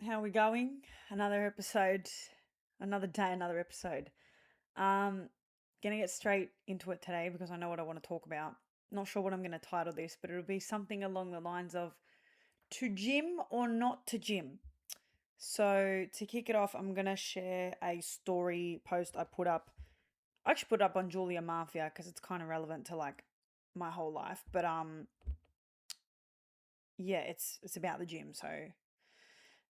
How are we going? Another episode, another day, another episode. Gonna get straight into it today because I know what I want to talk about. Not sure what I'm gonna title this, but it'll be something along the lines of to gym or not to gym. So to kick it off, I'm gonna share a story post I put up. I actually put it up on GYM-VERSITY because it's kind of relevant to like my whole life. But yeah, it's about the gym. So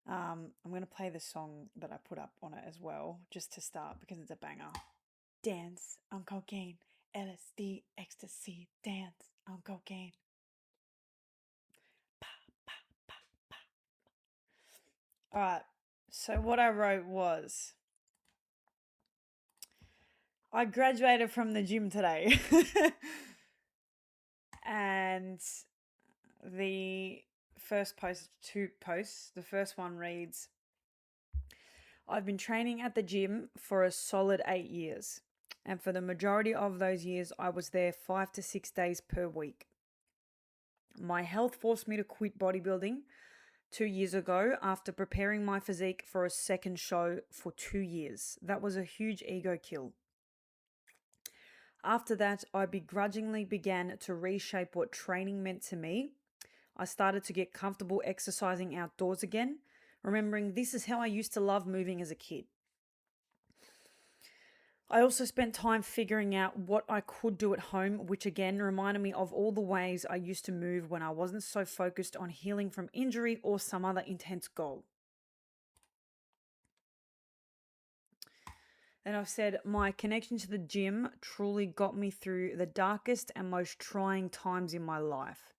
I'm gonna play the song that I put up on it as well, just to start because it's a banger. Dance on cocaine, LSD, ecstasy. Dance on cocaine. Pa, pa, pa, pa. All right. So what I wrote was, I graduated from the gym today, and the first post, two posts. The first one reads, I've been training at the gym for a solid 8 years. And for the majority of those years, I was there 5 to 6 days per week. My health forced me to quit bodybuilding 2 years ago after preparing my physique for a second show for 2 years. That was a huge ego kill. After that, I begrudgingly began to reshape what training meant to me. I started to get comfortable exercising outdoors again, remembering this is how I used to love moving as a kid. I also spent time figuring out what I could do at home, which again reminded me of all the ways I used to move when I wasn't so focused on healing from injury or some other intense goal. And I've said, my connection to the gym truly got me through the darkest and most trying times in my life.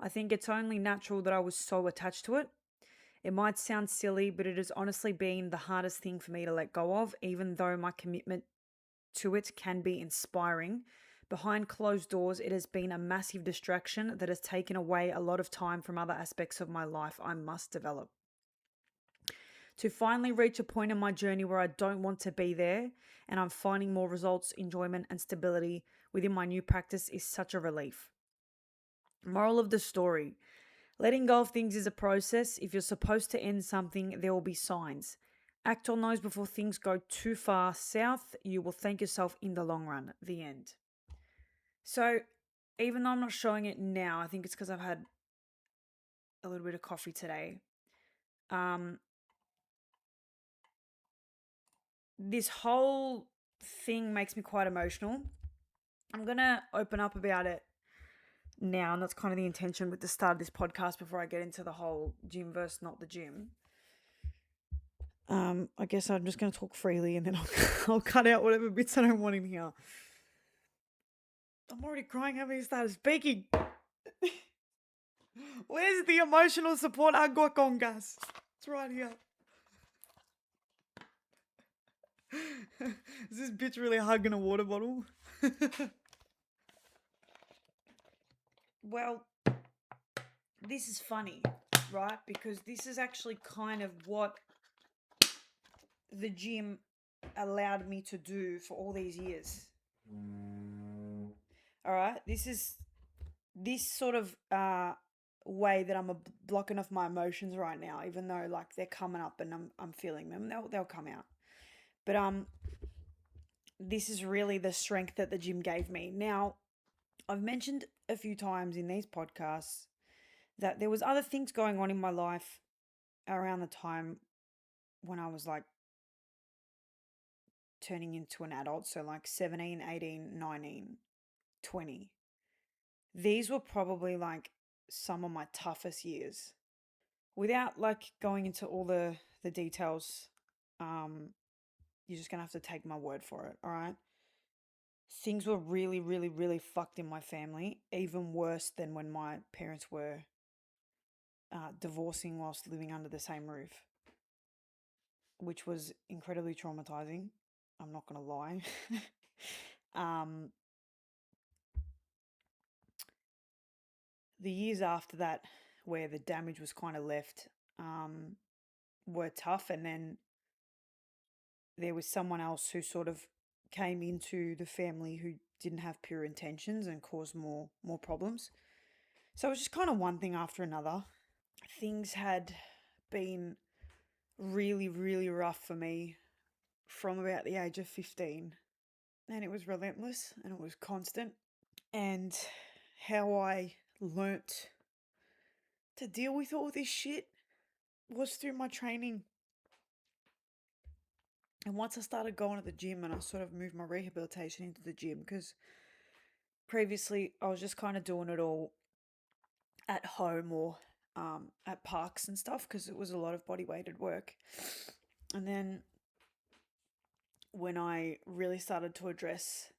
I think it's only natural that I was so attached to it. It might sound silly, but it has honestly been the hardest thing for me to let go of, even though my commitment to it can be inspiring. Behind closed doors, it has been a massive distraction that has taken away a lot of time from other aspects of my life I must develop. To finally reach a point in my journey where I don't want to be there and I'm finding more results, enjoyment, and stability within my new practice is such a relief. Moral of the story: letting go of things is a process. If you're supposed to end something, there will be signs. Act on those before things go too far south. You will thank yourself in the long run. The end. So, even though I'm not showing it now, I think it's because I've had a little bit of coffee today. Um, this whole thing makes me quite emotional. I'm going to open up about it now, and that's kind of the intention with the start of this podcast before I get into the whole gym versus not the gym. I guess I'm just going to talk freely and then I'll cut out whatever bits I don't want in here. I'm already crying having started speaking. Where's the emotional support agua con gas? It's right here. Is this bitch really hugging a water bottle? Well, this is funny, right? Because this is actually kind of what the gym allowed me to do for all these years. All right, this sort of way that I'm blocking off my emotions right now, even though like they're coming up and I'm feeling them. They'll come out. But this is really the strength that the gym gave me. Now, I've mentioned a few times in these podcasts that there was other things going on in my life around the time when I was like turning into an adult, so like 17, 18, 19, 20. These were probably like some of my toughest years. Without like going into all the details, you're just gonna have to take my word for it, all right? Things were really, really, really fucked in my family, even worse than when my parents were divorcing whilst living under the same roof, which was incredibly traumatizing. I'm not gonna lie. um, the years after that, where the damage was kind of left, were tough, and then there was someone else who sort of came into the family who didn't have pure intentions and caused more problems. So it was just kind of one thing after another. Things had been really, really rough for me from about the age of 15. And it was relentless and it was constant. And how I learnt to deal with all this shit was through my training. And once I started going to the gym and I sort of moved my rehabilitation into the gym, because previously I was just kind of doing it all at home or at parks and stuff because it was a lot of body weighted work. And then when I really started to address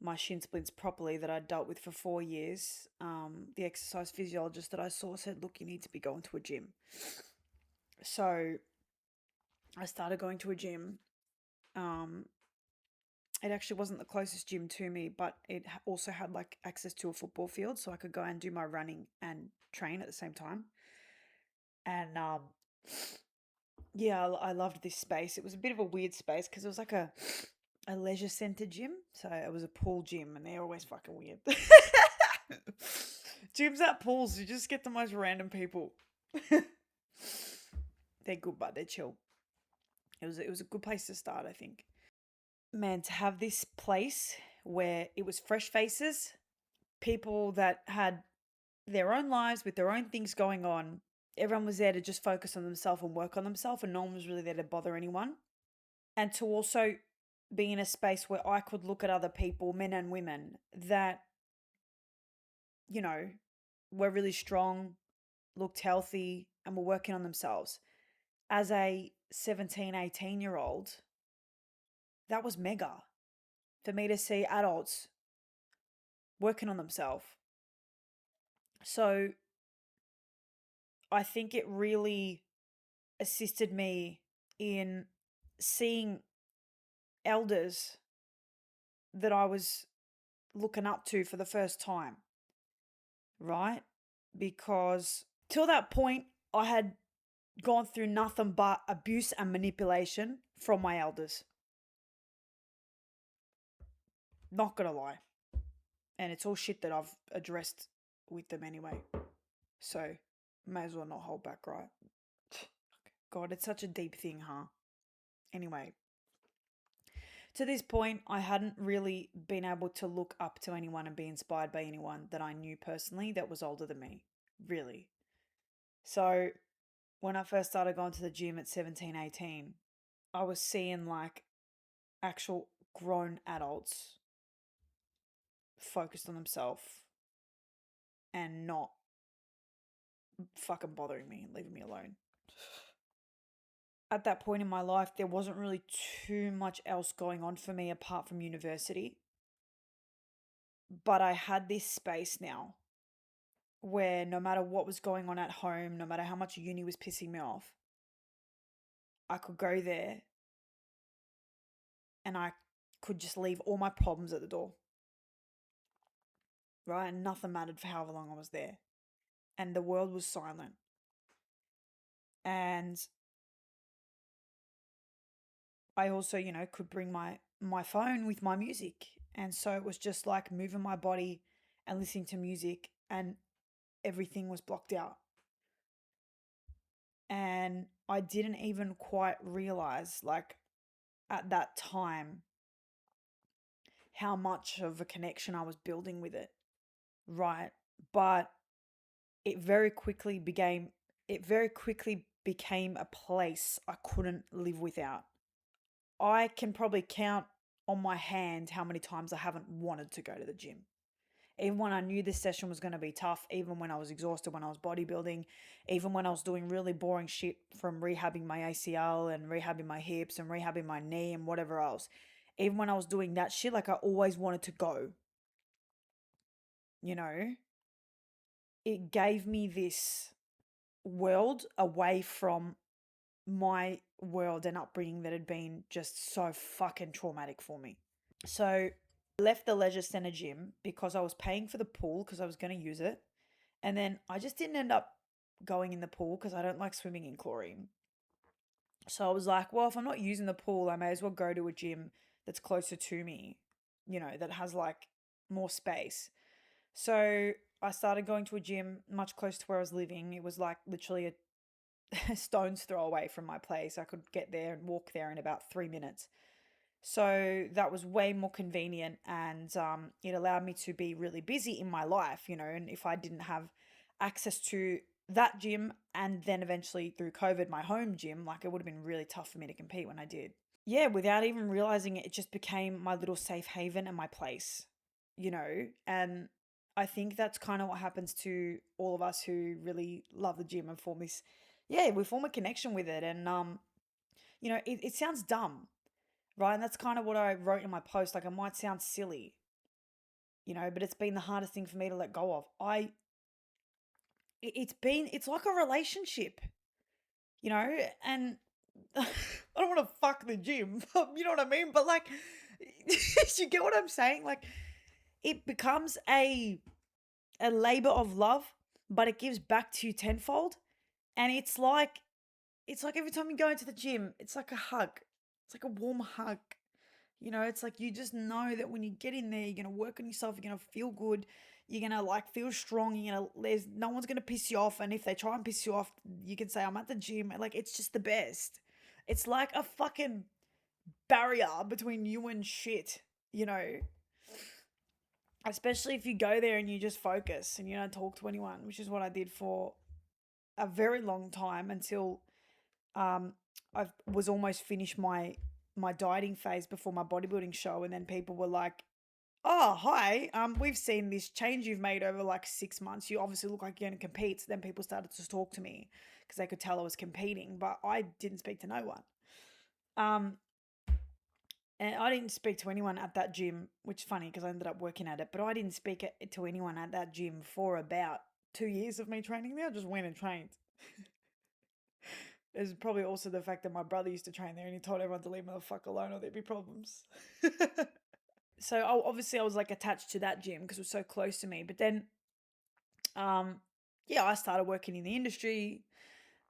my shin splints properly that I'd dealt with for 4 years, the exercise physiologist that I saw said, look, you need to be going to a gym. So I started going to a gym. It actually wasn't the closest gym to me, but it also had like access to a football field, so I could go and do my running and train at the same time. And yeah, I loved this space. It was a bit of a weird space because it was like a leisure center gym. So it was a pool gym, and they're always fucking weird. Gyms at pools, you just get the most random people. They're good, but they're chill. It was a good place to start, I think. Man, to have this place where it was fresh faces, people that had their own lives with their own things going on. Everyone was there to just focus on themselves and work on themselves, and no one was really there to bother anyone. And to also be in a space where I could look at other people, men and women, that, you know, were really strong, looked healthy, and were working on themselves. As a 17, 18-year-old, that was mega for me to see adults working on themselves. So I think it really assisted me in seeing elders that I was looking up to for the first time, right? Because till that point, I had gone through nothing but abuse and manipulation from my elders. Not gonna lie. And it's all shit that I've addressed with them anyway. So, may as well not hold back, right? God, it's such a deep thing, huh? Anyway, to this point, I hadn't really been able to look up to anyone and be inspired by anyone that I knew personally that was older than me. Really. So, when I first started going to the gym at 17, 18, I was seeing like actual grown adults focused on themselves and not fucking bothering me and leaving me alone. At that point in my life, there wasn't really too much else going on for me apart from university. But I had this space now where no matter what was going on at home, no matter how much uni was pissing me off, I could go there and I could just leave all my problems at the door. Right? And nothing mattered for however long I was there. And the world was silent. And I also, could bring my phone with my music. And so it was just like moving my body and listening to music, and everything was blocked out. And I didn't even quite realize, like, at that time, how much of a connection I was building with it, right? But it very quickly became a place I couldn't live without. I can probably count on my hand how many times I haven't wanted to go to the gym. Even when I knew this session was going to be tough, even when I was exhausted, when I was bodybuilding, even when I was doing really boring shit from rehabbing my ACL and rehabbing my hips and rehabbing my knee and whatever else. Even when I was doing that shit, like I always wanted to go. You know, it gave me this world away from my world and upbringing that had been just so fucking traumatic for me. So I left the leisure center gym because I was paying for the pool because I was going to use it. And then I just didn't end up going in the pool because I don't like swimming in chlorine. So I was like, well, if I'm not using the pool, I may as well go to a gym that's closer to me, that has like more space. So I started going to a gym much closer to where I was living. It was like literally stone's throw away from my place. I could get there and walk there in about 3 minutes. So that was way more convenient, and it allowed me to be really busy in my life, And if I didn't have access to that gym and then eventually through COVID, my home gym, like it would have been really tough for me to compete when I did. Yeah, without even realizing it, it just became my little safe haven and my place. And I think that's kind of what happens to all of us who really love the gym and form this, yeah, we form a connection with it. And, it sounds dumb, right? And that's kind of what I wrote in my post. Like, it might sound silly, but it's been the hardest thing for me to let go of. It's like a relationship, and I don't want to fuck the gym, you know what I mean? But like, you get what I'm saying? Like, it becomes a labor of love, but it gives back to you tenfold. And it's like every time you go into the gym, it's like a hug. It's like a warm hug. It's like you just know that when you get in there, you're gonna work on yourself, you're gonna feel good, you're gonna like feel strong, there's no one's gonna piss you off. And if they try and piss you off, you can say, I'm at the gym. Like, it's just the best. It's like a fucking barrier between you and shit, you know. Especially if you go there and you just focus and you don't talk to anyone, which is what I did for a very long time until um I was almost finished my dieting phase before my bodybuilding show. And then people were like, oh, hi, we've seen this change you've made over like 6 months. You obviously look like you're going to compete. So then people started to talk to me because they could tell I was competing, but I didn't speak to no one. And I didn't speak to anyone at that gym, which is funny because I ended up working at it, but I didn't speak to anyone at that gym for about 2 years of me training there. I just went and trained. There's probably also the fact that my brother used to train there and he told everyone to leave me the fuck alone or there'd be problems. So obviously I was like attached to that gym because it was so close to me. But then, yeah, I started working in the industry,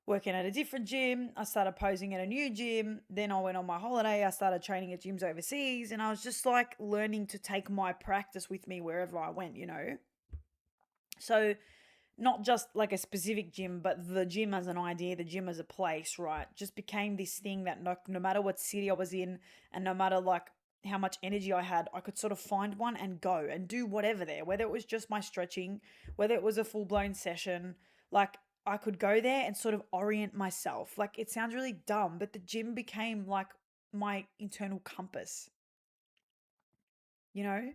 working at a different gym. I started posing at a new gym. Then I went on my holiday. I started training at gyms overseas. And I was just like learning to take my practice with me wherever I went. So not just like a specific gym, but the gym as an idea, the gym as a place, right? Just became this thing that no matter what city I was in and no matter like how much energy I had, I could sort of find one and go and do whatever there, whether it was just my stretching, whether it was a full blown session. Like, I could go there and sort of orient myself. Like, it sounds really dumb, but the gym became like my internal compass, you know?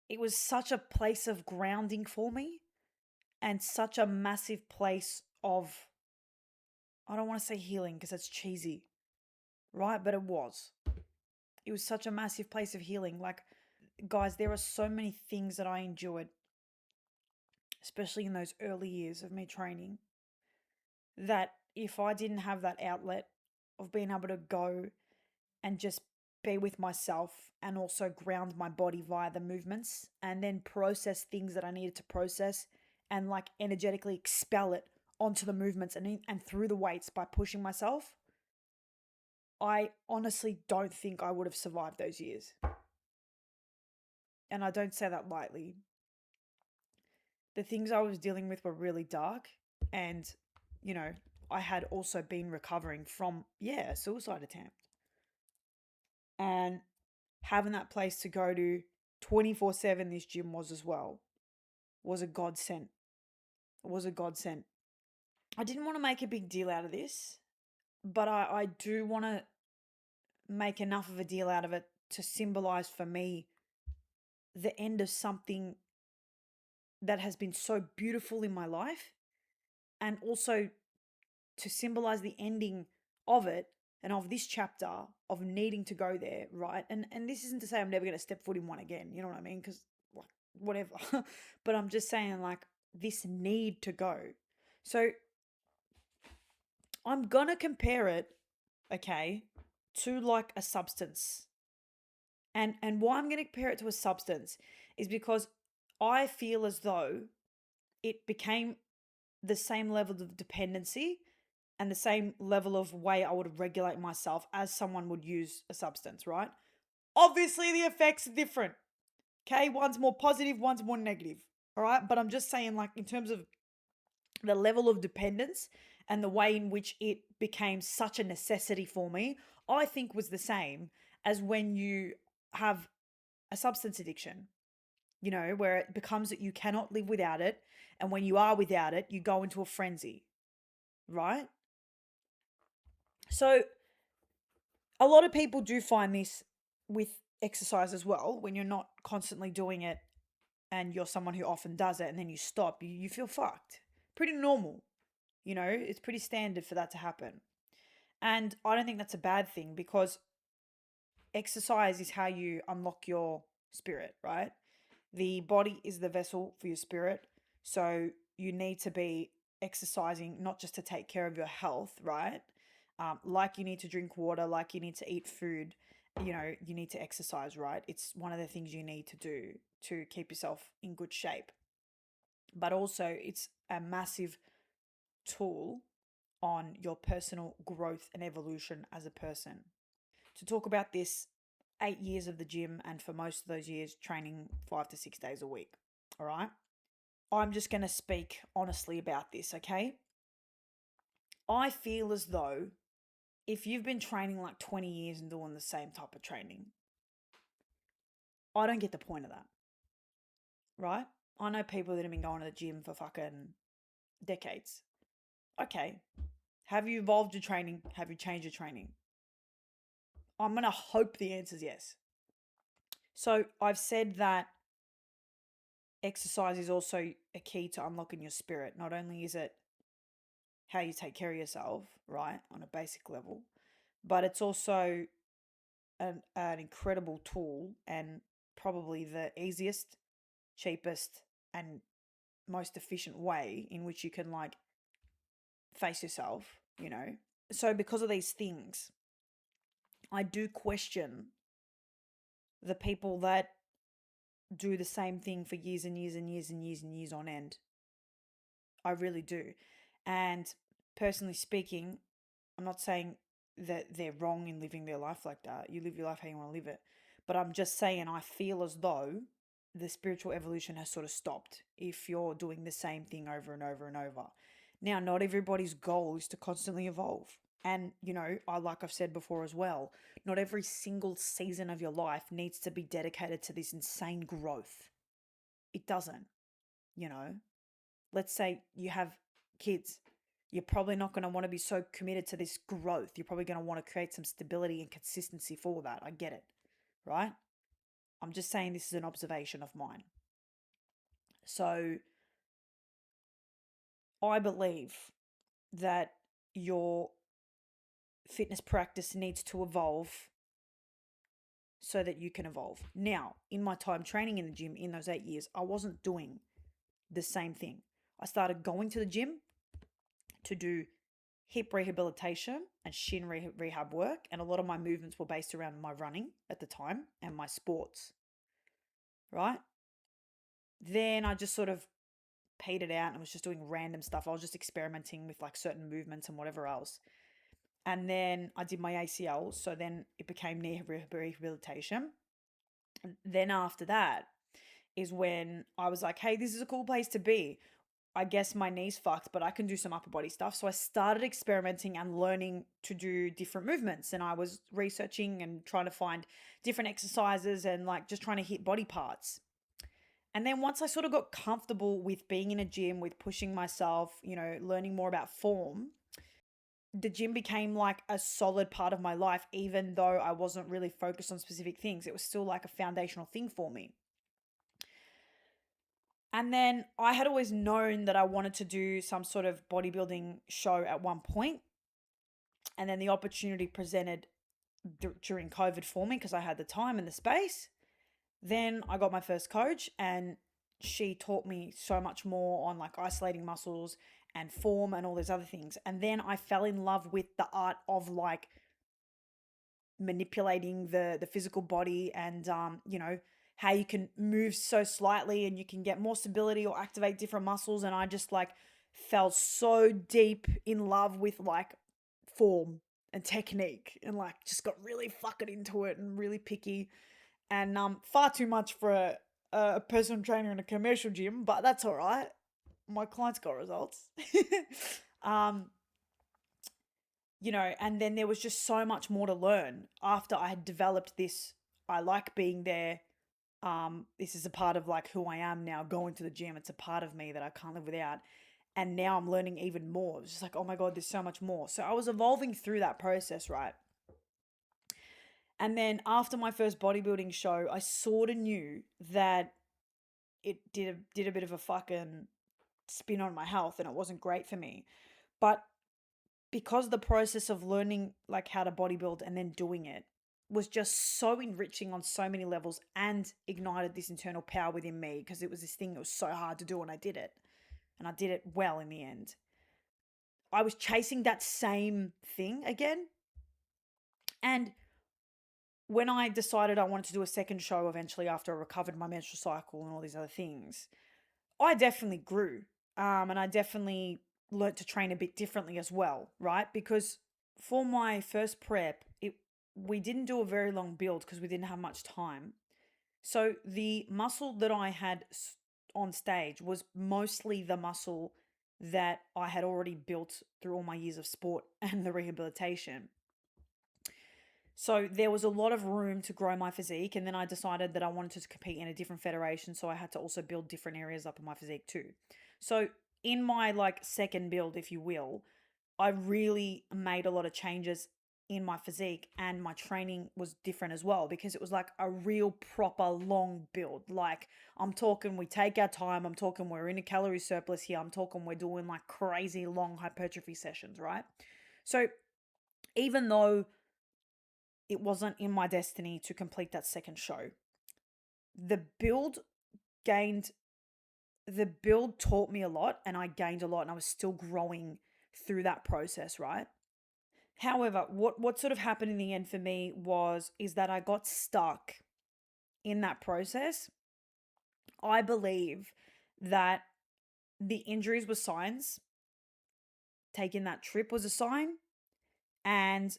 It was such a place of grounding for me and such a massive place of, I don't want to say healing because it's cheesy, right? But it was. It was such a massive place of healing. Like, guys, there are so many things that I enjoyed, especially in those early years of me training, that if I didn't have that outlet of being able to go and just be with myself and also ground my body via the movements and then process things that I needed to process and like energetically expel it onto the movements and through the weights by pushing myself, I honestly don't think I would have survived those years. And I don't say that lightly. The things I was dealing with were really dark, and I had also been recovering from a suicide attempt. And having that place to go to 24/7, this gym was as well, was a godsend. It was a godsend. I didn't want to make a big deal out of this, but I do want to make enough of a deal out of it to symbolize for me the end of something that has been so beautiful in my life, and also to symbolize the ending of it and of this chapter of needing to go there, right? And this isn't to say I'm never going to step foot in one again, you know what I mean? Because like whatever, but I'm just saying like this need to go. So I'm gonna compare it, okay, to like a substance. And why I'm gonna compare it to a substance is because I feel as though it became the same level of dependency and the same level of way I would regulate myself as someone would use a substance, right? Obviously, the effects are different. Okay, one's more positive, one's more negative. All right, but I'm just saying, like, in terms of the level of dependence and the way in which it became such a necessity for me, I think was the same as when you have a substance addiction, where it becomes that you cannot live without it. And when you are without it, you go into a frenzy, right? So a lot of people do find this with exercise as well. When you're not constantly doing it and you're someone who often does it and then you stop, you feel fucked. Pretty normal. It's pretty standard for that to happen. And I don't think that's a bad thing, because exercise is how you unlock your spirit, right? The body is the vessel for your spirit. So you need to be exercising not just to take care of your health, right? Like you need to drink water, like you need to eat food, you need to exercise, right? It's one of the things you need to do to keep yourself in good shape. But also, it's a massive tool on your personal growth and evolution as a person. To talk about this, 8 years of the gym, and for most of those years, training 5 to 6 days a week. All right. I'm just going to speak honestly about this, okay? I feel as though if you've been training like 20 years and doing the same type of training, I don't get the point of that, right? I know people that have been going to the gym for fucking decades. Okay. Have you evolved your training? Have you changed your training? I'm going to hope the answer is yes. So I've said that exercise is also a key to unlocking your spirit. Not only is it how you take care of yourself, right, on a basic level, but it's also an incredible tool, and probably the easiest, cheapest, and most efficient way in which you can like face yourself. So because of these things, I do question the people that do the same thing for years and years and years and years and years on end. I really do. And personally speaking, I'm not saying that they're wrong in living their life like that. You live your life how you want to live it. But I'm just saying, I feel as though the spiritual evolution has sort of stopped if you're doing the same thing over and over and over. Now, not everybody's goal is to constantly evolve. And, like I've said before as well, not every single season of your life needs to be dedicated to this insane growth. It doesn't, you know. Let's say you have kids. You're probably not going to want to be so committed to this growth. You're probably going to want to create some stability and consistency for that. I get it, right? I'm just saying this is an observation of mine. So I believe that your fitness practice needs to evolve so that you can evolve. Now, in my time training in the gym in those 8 years, I wasn't doing the same thing. I started going to the gym to do hip rehabilitation and shin rehab work, and a lot of my movements were based around my running at the time and my sports, right? Then I just sort of petered out and was just doing random stuff. I was just experimenting with like certain movements and whatever else. And then I did my ACL, so then it became knee rehabilitation. And then after that is when I was like, hey, this is a cool place to be. I guess my knee's fucked, but I can do some upper body stuff. So I started experimenting and learning to do different movements. And I was researching and trying to find different exercises and like just trying to hit body parts. And then once I sort of got comfortable with being in a gym, with pushing myself, learning more about form, the gym became like a solid part of my life, even though I wasn't really focused on specific things. It was still like a foundational thing for me. And then I had always known that I wanted to do some sort of bodybuilding show at one point. And then the opportunity presented during COVID for me because I had the time and the space. Then I got my first coach, and she taught me so much more on like isolating muscles and form and all those other things. And then I fell in love with the art of like manipulating the physical body and how you can move so slightly and you can get more stability or activate different muscles. And I just like fell so deep in love with like form and technique, and like just got really fucking into it and really picky, and far too much for a personal trainer in a commercial gym, but that's all right. my clients got results. um, and then there was just so much more to learn after I had developed this. I like being there. This is a part of like who I am now, going to the gym. It's a part of me that I can't live without. And now I'm learning even more. It's just like, oh my God, there's so much more. So I was evolving through that process, right? And then after my first bodybuilding show, I sort of knew that it did a bit of a fucking spin on my health and it wasn't great for me. But because the process of learning like how to bodybuild and then doing it was just so enriching on so many levels and ignited this internal power within me, because it was this thing that was so hard to do and I did it. And I did it well in the end. I was chasing that same thing again. And when I decided I wanted to do a second show eventually after I recovered my menstrual cycle and all these other things, I definitely grew. And I definitely learnt to train a bit differently as well, right? Because for my first prep, we didn't do a very long build because we didn't have much time. So the muscle that I had on stage was mostly the muscle that I had already built through all my years of sport and the rehabilitation. So there was a lot of room to grow my physique, and then I decided that I wanted to compete in a different federation, so I had to also build different areas up in my physique too. So in my like second build, if you will, I really made a lot of changes in my physique, and my training was different as well, because it was like a real proper long build. Like I'm talking we take our time, I'm talking we're in a calorie surplus here, I'm talking we're doing like crazy long hypertrophy sessions, right? So even though it wasn't in my destiny to complete that second show, the build gained the build taught me a lot, and I gained a lot, and I was still growing through that process, right? However, what sort of happened in the end for me is that I got stuck in that process. I believe that the injuries were signs. Taking that trip was a sign, and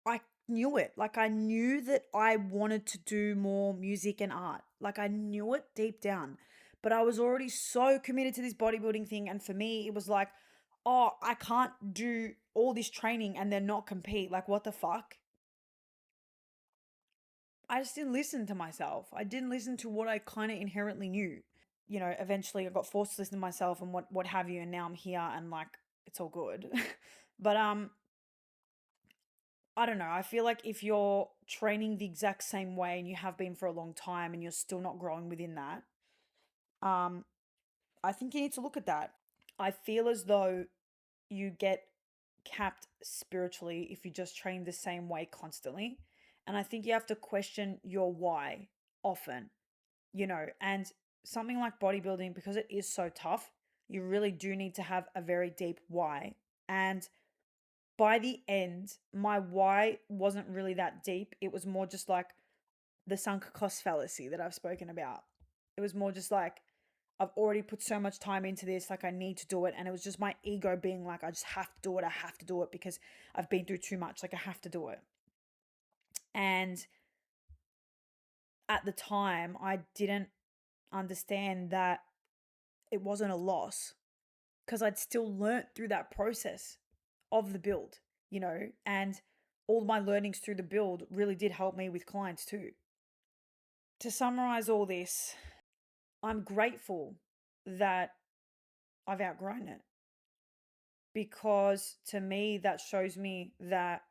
I knew it. Like I knew that I wanted to do more music and art. Like I knew it deep down. But I was already so committed to this bodybuilding thing, and for me it was like, oh, I can't do all this training and then not compete. Like what the fuck? I just didn't listen to myself. I didn't listen to what I kind of inherently knew. Eventually I got forced to listen to myself and what have you, and now I'm here and like it's all good. But I don't know. I feel like if you're training the exact same way and you have been for a long time and you're still not growing within that, um I think you need to look at that. I feel as though you get capped spiritually if you just train the same way constantly. And I think you have to question your why often, and something like bodybuilding, because it is so tough, you really do need to have a very deep why. And by the end, my why wasn't really that deep. It was more just like the sunk cost fallacy that I've spoken about. It was more just like, I've already put so much time into this, like I need to do it. And it was just my ego being like, I just have to do it. I have to do it because I've been through too much. Like I have to do it. And at the time, I didn't understand that it wasn't a loss, because I'd still learnt through that process of the build, and all my learnings through the build really did help me with clients too. To summarize all this, I'm grateful that I've outgrown it, because to me, that shows me that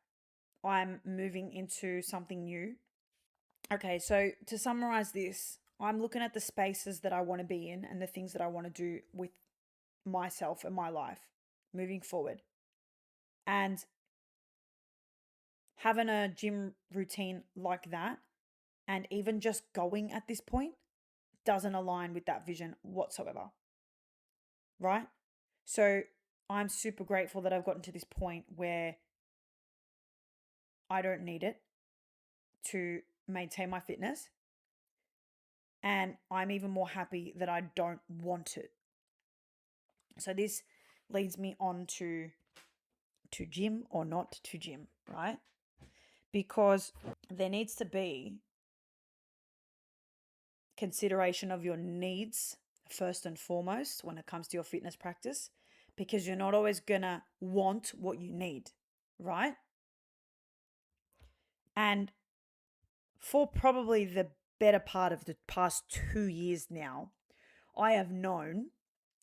I'm moving into something new. Okay, so to summarize this, I'm looking at the spaces that I want to be in and the things that I want to do with myself and my life moving forward. And having a gym routine like that, and even just going at this point, doesn't align with that vision whatsoever. Right? So I'm super grateful that I've gotten to this point where I don't need it to maintain my fitness. And I'm even more happy that I don't want it. So this leads me on to gym or not to gym, right? Because there needs to be consideration of your needs first and foremost when it comes to your fitness practice, because you're not always gonna want what you need, right? And for probably the better part of the past 2 years now, I have known,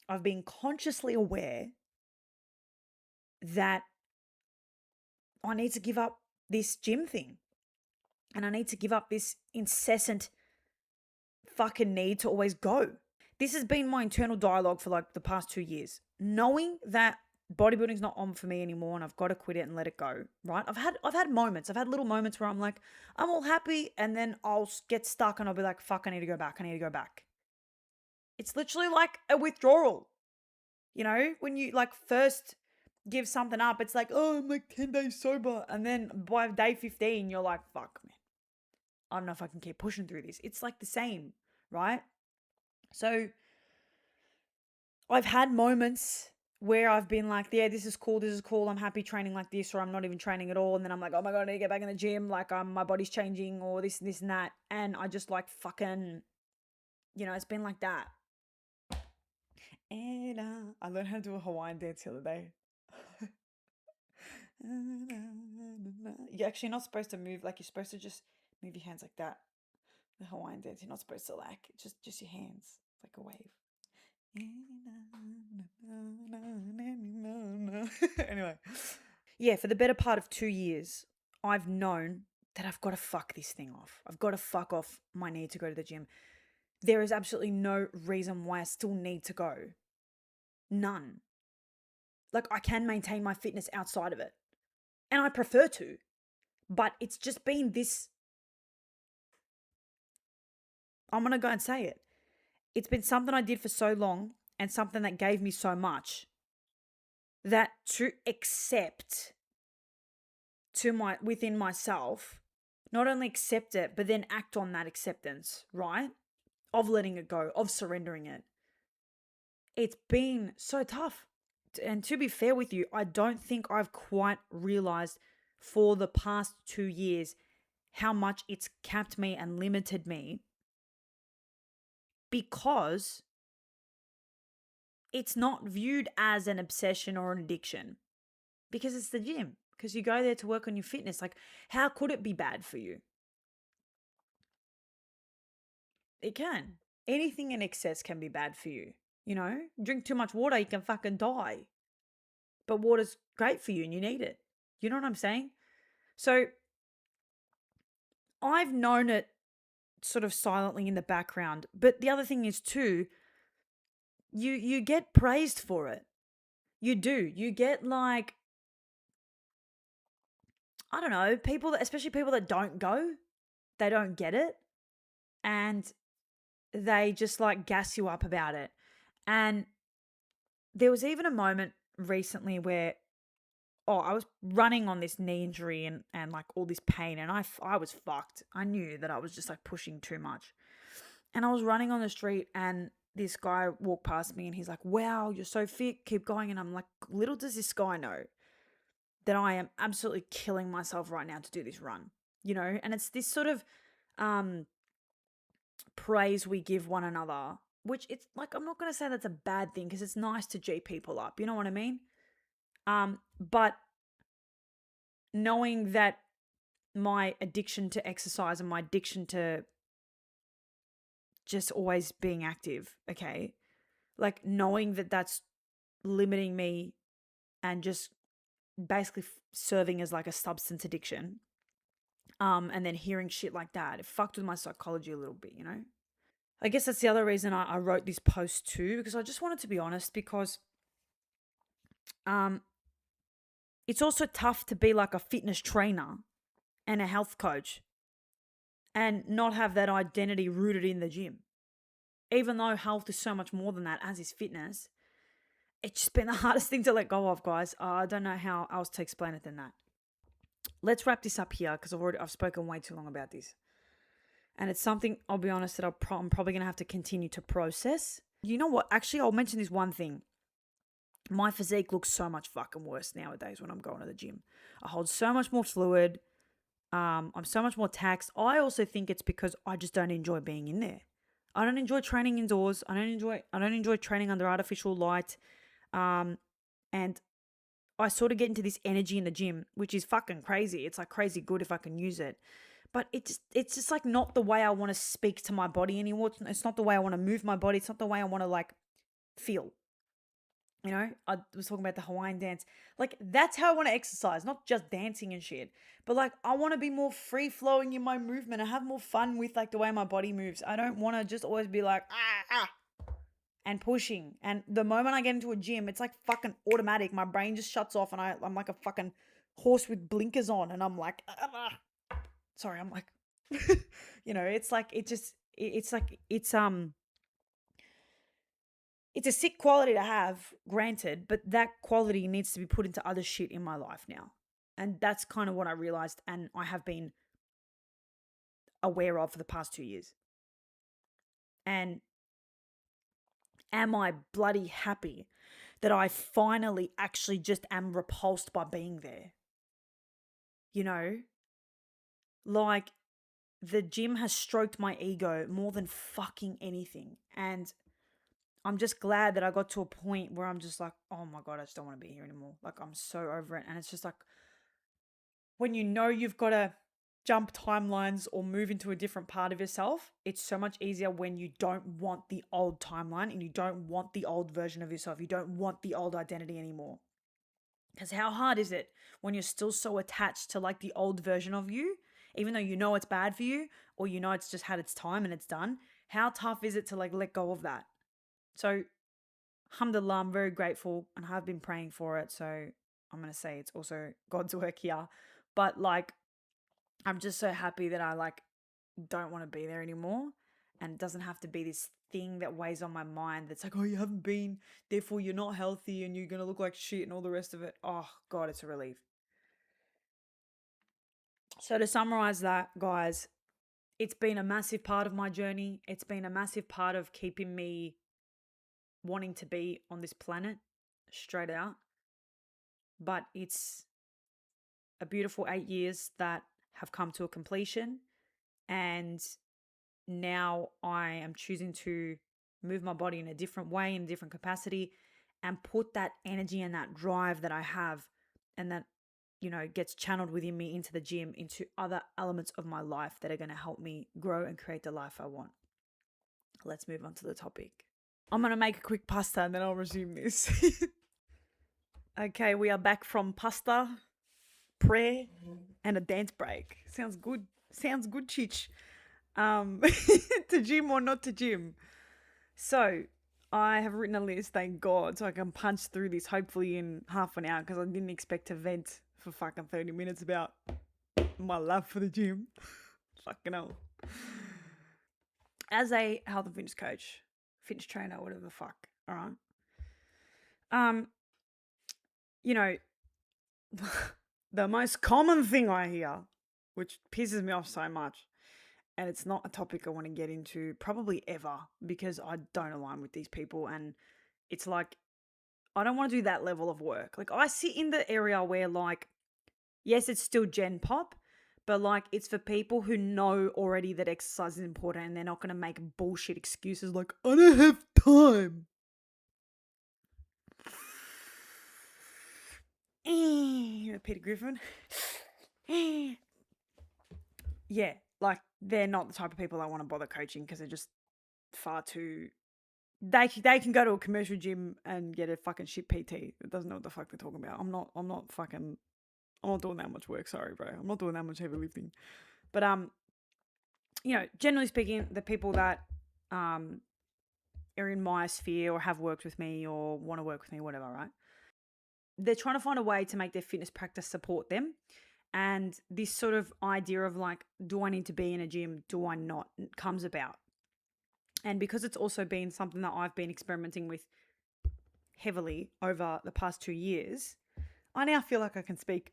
I've been consciously aware that I need to give up this gym thing, and I need to give up this incessant fucking need to always go. This has been my internal dialogue for like the past 2 years, knowing that bodybuilding's not on for me anymore and I've got to quit it and let it go, right? I've had moments. I've had little moments where I'm like, I'm all happy, and then I'll get stuck and I'll be like, fuck, I need to go back. I need to go back. It's literally like a withdrawal. You know, when you like first give something up, it's like, oh, I'm like 10 days sober. And then by day 15, you're like, fuck, man, I don't know if I can keep pushing through this. It's like the same, right? So I've had moments where I've been like, yeah, this is cool, I'm happy training like this, or I'm not even training at all. And then I'm like, oh my God, I need to get back in the gym. Like, my body's changing, or this and that. And I just like fucking, it's been like that. And I learned how to do a Hawaiian dance the other day. You're actually not supposed to move, like you're supposed to just move your hands like that. The Hawaiian dance, you're not supposed to like just your hands, like a wave. Anyway, yeah, for the better part of 2 years, I've known that I've got to fuck this thing off. I've got to fuck off my need to go to the gym. There is absolutely no reason why I still need to go. None. Like, I can maintain my fitness outside of it. And I prefer to. But it's just been this. I'm going to go and say it. It's been something I did for so long and something that gave me so much that to accept within myself, not only accept it, but then act on that acceptance, right? Of letting it go, of surrendering it. It's been so tough. And to be fair with you, I don't think I've quite realized for the past 2 years how much it's capped me and limited me, because it's not viewed as an obsession or an addiction, because it's the gym, because you go there to work on your fitness. Like, how could it be bad for you? It can. Anything in excess can be bad for you. Drink too much water, you can fucking die. But water's great for you and you need it. You know what I'm saying? So I've known it sort of silently in the background. But the other thing is too, you get praised for it. You do. You get like, I don't know, especially people that don't go, they don't get it. And they just like gas you up about it. And there was even a moment recently where, I was running on this knee injury and like all this pain, and I was fucked. I knew that I was just like pushing too much. And I was running on the street, and this guy walked past me and he's like, wow, you're so fit, keep going. And I'm like, little does this guy know that I am absolutely killing myself right now to do this run, and it's this sort of praise we give one another, which it's like, I'm not going to say that's a bad thing, because it's nice to G people up. You know what I mean? But knowing that my addiction to exercise and my addiction to just always being active, okay, like knowing that that's limiting me and just basically serving as like a substance addiction, and then hearing shit like that, it fucked with my psychology a little bit, I guess that's the other reason I wrote this post too, because I just wanted to be honest, because it's also tough to be like a fitness trainer and a health coach and not have that identity rooted in the gym. Even though health is so much more than that, as is fitness, it's just been the hardest thing to let go of, guys. I don't know how else to explain it than that. Let's wrap this up here, because I've spoken way too long about this. And it's something, I'll be honest, that I'm probably going to have to continue to process. You know what? Actually, I'll mention this one thing. My physique looks so much fucking worse nowadays when I'm going to the gym. I hold so much more fluid. I'm so much more taxed. I also think it's because I just don't enjoy being in there. I don't enjoy training indoors. I don't enjoy training under artificial light. And I sort of get into this energy in the gym, which is fucking crazy. It's like crazy good if I can use it. But it's just like not the way I want to speak to my body anymore. It's not the way I want to move my body. It's not the way I want to like feel. You know, I was talking about the Hawaiian dance. Like, that's how I want to exercise, not just dancing and shit. But like, I want to be more free flowing in my movement. I have more fun with like the way my body moves. I don't want to just always be like, and pushing. And the moment I get into a gym, it's like fucking automatic. My brain just shuts off and I'm like a fucking horse with blinkers on. And I'm like, sorry, I'm like, it's like, it's a sick quality to have, granted, but that quality needs to be put into other shit in my life now. And that's kind of what I realized and I have been aware of for the past 2 years. And am I bloody happy that I finally actually just am repulsed by being there? You know, like the gym has stroked my ego more than fucking anything. And I'm just glad that I got to a point where I'm just like, oh my God, I just don't want to be here anymore. Like, I'm so over it. And it's just like, when you know you've got to jump timelines or move into a different part of yourself, it's so much easier when you don't want the old timeline and you don't want the old version of yourself. You don't want the old identity anymore. Because how hard is it when you're still so attached to like the old version of you, even though you know it's bad for you or you know it's just had its time and it's done? How tough is it to like let go of that? So, alhamdulillah, I'm very grateful and have been praying for it. So, I'm going to say it's also God's work here. But like, I'm just so happy that I like don't want to be there anymore. And it doesn't have to be this thing that weighs on my mind that's like, oh, you haven't been, therefore you're not healthy and you're going to look like shit and all the rest of it. Oh, God, it's a relief. So to summarize that, guys, it's been a massive part of my journey. It's been a massive part of keeping me wanting to be on this planet, straight out. But it's a beautiful 8 years that have come to a completion. And now I am choosing to move my body in a different way, in a different capacity, and put that energy and that drive that I have and that, gets channeled within me into the gym, into other elements of my life that are going to help me grow and create the life I want. Let's move on to the topic. I'm going to make a quick pasta and then I'll resume this. Okay, we are back from pasta, prayer, and a dance break. Sounds good. Sounds good, Chich. To gym or not to gym. So I have written a list, thank God, so I can punch through this hopefully in half an hour because I didn't expect to vent for fucking 30 minutes about my love for the gym. Fucking hell. As a health and fitness coach, fitness trainer, whatever the fuck, all right? You know, the most common thing I hear, which pisses me off so much, and it's not a topic I want to get into probably ever because I don't align with these people. And it's like, I don't want to do that level of work. Like, I sit in the area where, like, yes, it's still Gen Pop, but like, it's for people who know already that exercise is important and they're not going to make bullshit excuses like, I don't have time. Peter Griffin. Yeah, like, they're not the type of people I want to bother coaching because they're just far too. They can go to a commercial gym and get a fucking shit PT. It doesn't know what the fuck they're talking about. I'm not doing that much work. Sorry, bro. I'm not doing that much heavy lifting. But generally speaking, the people that are in my sphere or have worked with me or want to work with me, whatever, right? They're trying to find a way to make their fitness practice support them. And this sort of idea of like, do I need to be in a gym? Do I not? Comes about. And because it's also been something that I've been experimenting with heavily over the past 2 years, I now feel like I can speak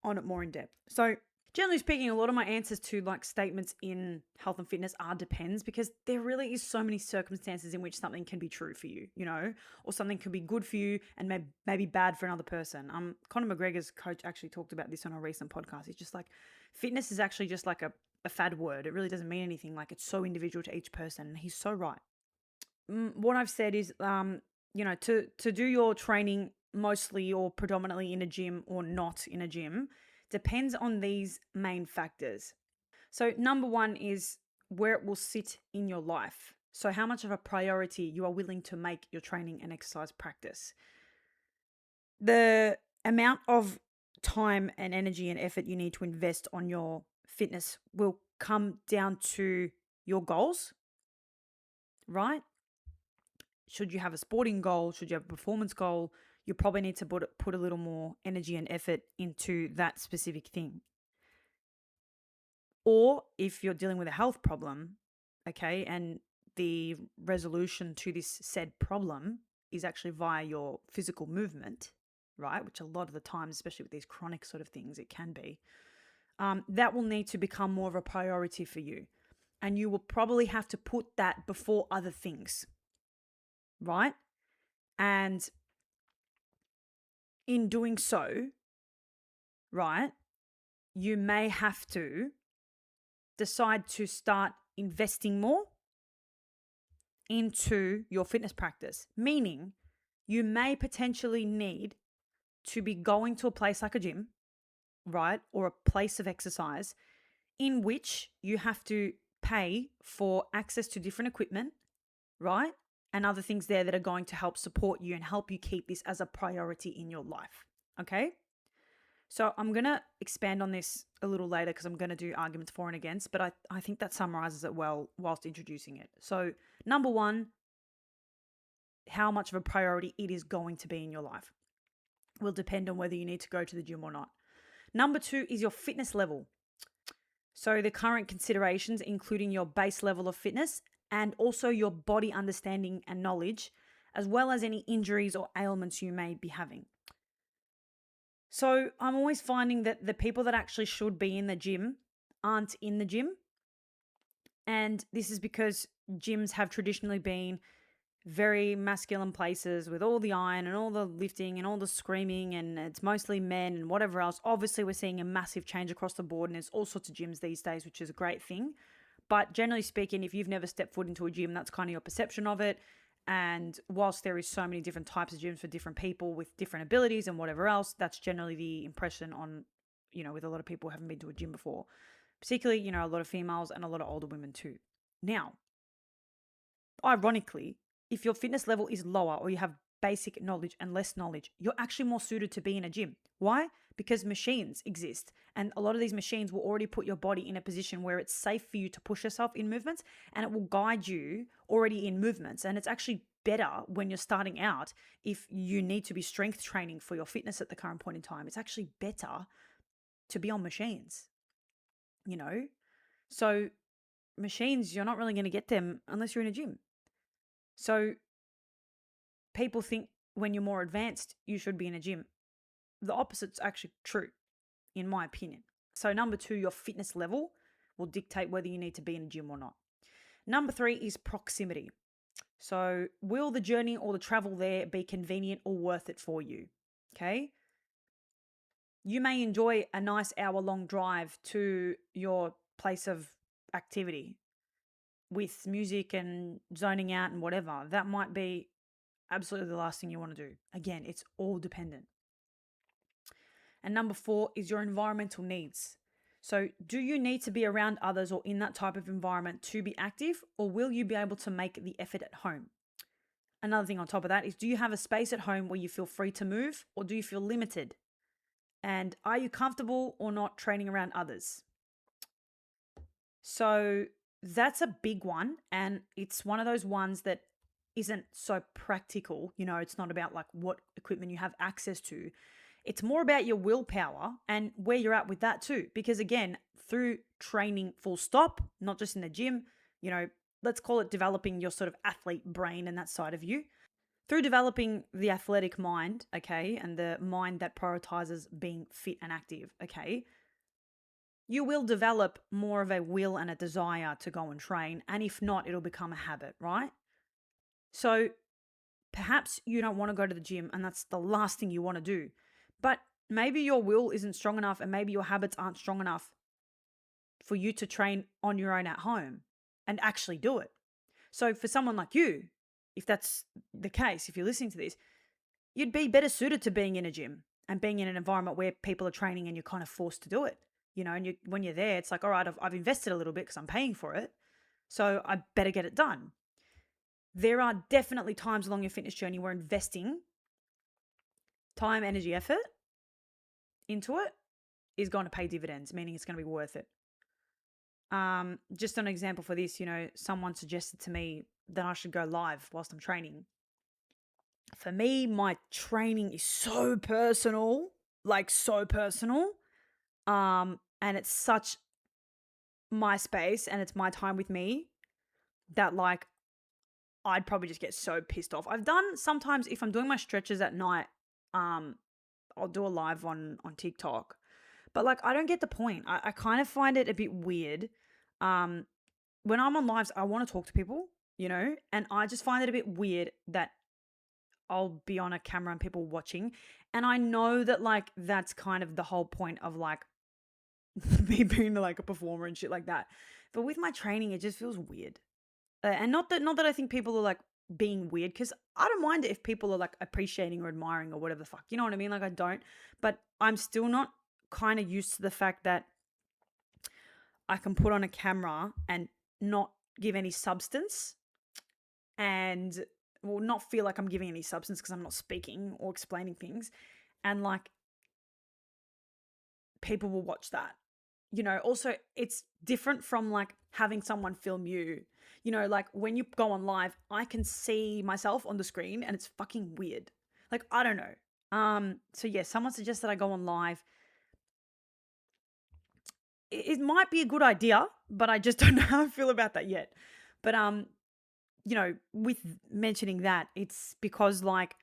on it more in depth. So Generally speaking, a lot of my answers to like statements in health and fitness are depends, because there really is so many circumstances in which something can be true for you, or something could be good for you and maybe bad for another person. Conor McGregor's coach actually talked about this on a recent podcast. He's just like, fitness is actually just like a fad word. It really doesn't mean anything. Like, it's so individual to each person. And he's so right. What I've said is, to do your training mostly or predominantly in a gym or not in a gym depends on these main factors. So, number one is where it will sit in your life. So, how much of a priority you are willing to make your training and exercise practice. The amount of time and energy and effort you need to invest on your fitness will come down to your goals, right? Should you have a sporting goal, should you have a performance goal, you probably need to put a little more energy and effort into that specific thing. Or if you're dealing with a health problem, okay, and the resolution to this said problem is actually via your physical movement, right, which a lot of the time, especially with these chronic sort of things, it can be, that will need to become more of a priority for you. And you will probably have to put that before other things, right? And in doing so, right, you may have to decide to start investing more into your fitness practice, meaning you may potentially need to be going to a place like a gym, right, or a place of exercise in which you have to pay for access to different equipment, right, and other things there that are going to help support you and help you keep this as a priority in your life, okay? So I'm going to expand on this a little later because I'm going to do arguments for and against, but I think that summarizes it well whilst introducing it. So number one, how much of a priority it is going to be in your life will depend on whether you need to go to the gym or not. Number two is your fitness level. So the current considerations, including your base level of fitness and also your body understanding and knowledge, as well as any injuries or ailments you may be having. So I'm always finding that the people that actually should be in the gym aren't in the gym. And this is because gyms have traditionally been very masculine places with all the iron and all the lifting and all the screaming, and it's mostly men and whatever else. Obviously, we're seeing a massive change across the board, and there's all sorts of gyms these days, which is a great thing. But generally speaking, if you've never stepped foot into a gym, that's kind of your perception of it. And whilst there is so many different types of gyms for different people with different abilities and whatever else, that's generally the impression on, with a lot of people who haven't been to a gym before. Particularly, a lot of females and a lot of older women too. Now, ironically, if your fitness level is lower or you have basic knowledge and less knowledge, you're actually more suited to be in a gym. Why? Because machines exist, and a lot of these machines will already put your body in a position where it's safe for you to push yourself in movements, and it will guide you already in movements. And it's actually better when you're starting out. If you need to be strength training for your fitness at the current point in time, it's actually better to be on machines, So machines, you're not really going to get them unless you're in a gym. So people think when you're more advanced, you should be in a gym. The opposite's actually true, in my opinion. So number two, your fitness level will dictate whether you need to be in a gym or not. Number three is proximity. So will the journey or the travel there be convenient or worth it for you? Okay. You may enjoy a nice hour-long drive to your place of activity with music and zoning out and whatever. That might be absolutely the last thing you want to do. Again, it's all dependent. And number four is your environmental needs. So do you need to be around others or in that type of environment to be active, or will you be able to make the effort at home? Another thing on top of that is, do you have a space at home where you feel free to move, or do you feel limited? And are you comfortable or not training around others? So that's a big one. And it's one of those ones that isn't so practical. It's not about like what equipment you have access to. It's more about your willpower and where you're at with that too. Because again, through training full stop, not just in the gym, let's call it developing your sort of athlete brain and that side of you. Through developing the athletic mind, okay, and the mind that prioritizes being fit and active, okay, you will develop more of a will and a desire to go and train. And if not, it'll become a habit, right? So perhaps you don't want to go to the gym and that's the last thing you want to do. But maybe your will isn't strong enough and maybe your habits aren't strong enough for you to train on your own at home and actually do it. So for someone like you, if that's the case, if you're listening to this, you'd be better suited to being in a gym and being in an environment where people are training and you're kind of forced to do it. And when you're there, it's like, all right, I've invested a little bit because I'm paying for it. So I better get it done. There are definitely times along your fitness journey where investing time, energy, effort into it is going to pay dividends, meaning it's going to be worth it. Just an example for this, someone suggested to me that I should go live whilst I'm training. For me, my training is so personal, like so personal. And it's such my space and it's my time with me that like I'd probably just get so pissed off. I've done sometimes if I'm doing my stretches at night, I'll do a live on TikTok. But like I don't get the point. I kind of find it a bit weird. When I'm on lives, I want to talk to people, and I just find it a bit weird that I'll be on a camera and people watching. And I know that like that's kind of the whole point of like me being like a performer and shit like that. But with my training, it just feels weird. And not that I think people are like being weird, because I don't mind it if people are like appreciating or admiring or whatever the fuck. You know what I mean? Like I don't. But I'm still not kind of used to the fact that I can put on a camera and not give any substance and will not feel like I'm giving any substance because I'm not speaking or explaining things. And like people will watch that. Also it's different from like having someone film you. Like when you go on live, I can see myself on the screen and it's fucking weird. Like, I don't know. So yeah, someone suggested I go on live. It might be a good idea, but I just don't know how I feel about that yet. But with mentioning that, it's because like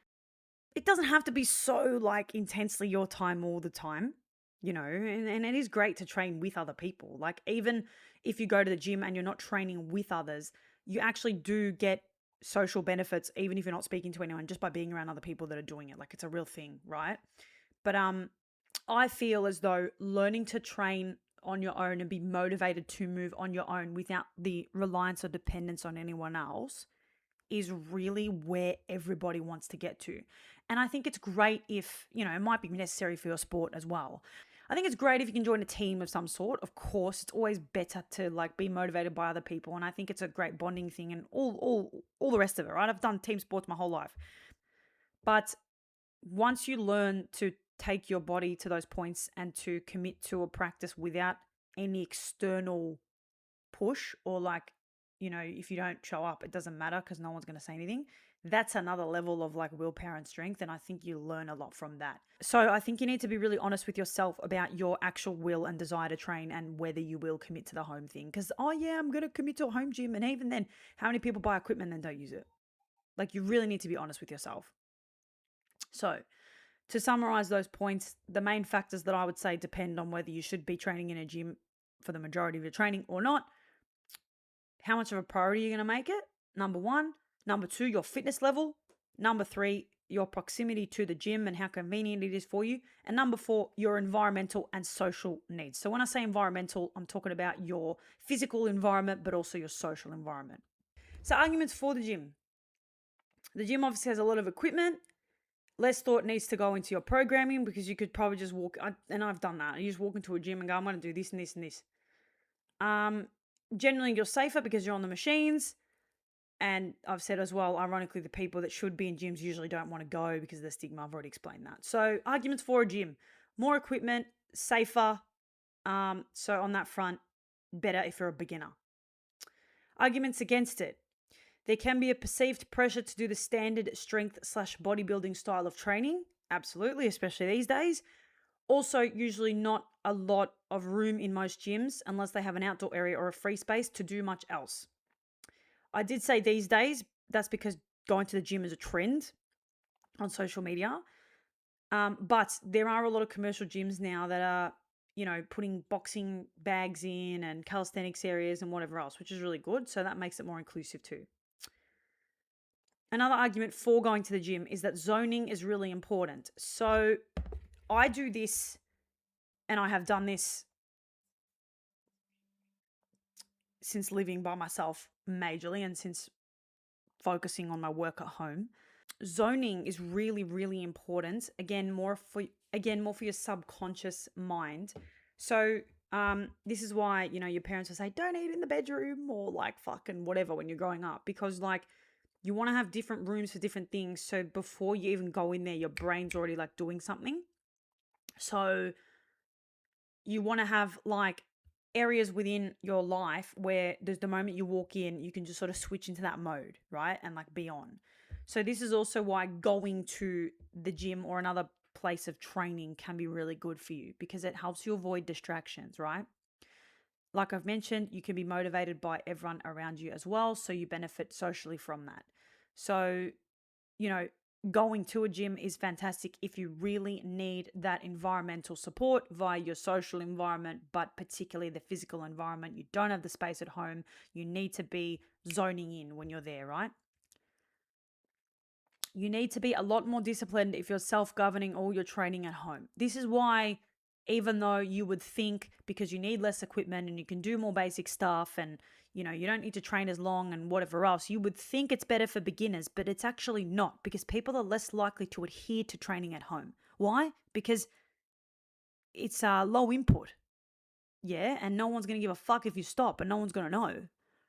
it doesn't have to be so like intensely your time all the time, and it is great to train with other people. Like even if you go to the gym and you're not training with others, you actually do get social benefits even if you're not speaking to anyone, just by being around other people that are doing it. Like it's a real thing, right? But I feel as though learning to train on your own and be motivated to move on your own without the reliance or dependence on anyone else is really where everybody wants to get to. And I think it's great if, it might be necessary for your sport as well. I think it's great if you can join a team of some sort. Of course, it's always better to like be motivated by other people. And I think it's a great bonding thing and all the rest of it, right? I've done team sports my whole life. But once you learn to take your body to those points and to commit to a practice without any external push or like, if you don't show up, it doesn't matter because no one's going to say anything. That's another level of like willpower and strength. And I think you learn a lot from that. So I think you need to be really honest with yourself about your actual will and desire to train and whether you will commit to the home thing. Because, oh yeah, I'm going to commit to a home gym. And even then, how many people buy equipment and then don't use it? Like you really need to be honest with yourself. So to summarize those points, the main factors that I would say depend on whether you should be training in a gym for the majority of your training or not. How much of a priority you're going to make it? Number one. Number two, your fitness level. Number three, your proximity to the gym and how convenient it is for you. And number four, your environmental and social needs. So when I say environmental, I'm talking about your physical environment, but also your social environment. So arguments for the gym. The gym obviously has a lot of equipment. Less thought needs to go into your programming because you could probably just walk, and I've done that. You just walk into a gym and go, I'm going to do this and this and this. Generally, you're safer because you're on the machines. And I've said as well, ironically, the people that should be in gyms usually don't want to go because of the stigma. I've already explained that. So arguments for a gym: more equipment, safer. So on that front, better if you're a beginner. Arguments against it: there can be a perceived pressure to do the standard strength/bodybuilding style of training. Absolutely, especially these days. Also, usually not a lot of room in most gyms unless they have an outdoor area or a free space to do much else. I did say these days, that's because going to the gym is a trend on social media. But there are a lot of commercial gyms now that are putting boxing bags in and calisthenics areas and whatever else, which is really good. So that makes it more inclusive too. Another argument for going to the gym is that zoning is really important. So I do this, and I have done this since living by myself majorly and since focusing on my work at home. Zoning is really, really important. Again, more for your subconscious mind. So this is why, your parents will say, don't eat in the bedroom or like fucking whatever when you're growing up, because like you want to have different rooms for different things. So before you even go in there, your brain's already like doing something. So you want to have like areas within your life where there's the moment you walk in, you can just sort of switch into that mode, right? And like be on. So this is also why going to the gym or another place of training can be really good for you, because it helps you avoid distractions, right? Like I've mentioned, you can be motivated by everyone around you as well. So you benefit socially from that. So, going to a gym is fantastic if you really need that environmental support via your social environment, but particularly the physical environment. You don't have the space at home. You need to be zoning in when you're there, right? You need to be a lot more disciplined if you're self-governing all your training at home. This is why, even though you would think because you need less equipment and you can do more basic stuff and you don't need to train as long and whatever else, you would think it's better for beginners, but it's actually not, because people are less likely to adhere to training at home. Why? Because it's low input. Yeah, and no one's going to give a fuck if you stop, and no one's going to know,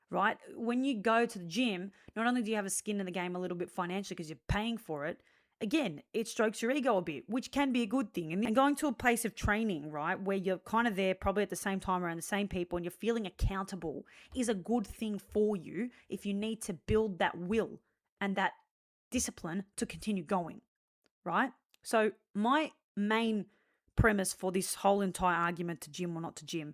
right? When you go to the gym, not only do you have a skin in the game a little bit financially because you're paying for it, again, it strokes your ego a bit, which can be a good thing. And going to a place of training, right, where you're kind of there probably at the same time around the same people and you're feeling accountable is a good thing for you if you need to build that will and that discipline to continue going, right? So my main premise for this whole entire argument to gym or not to gym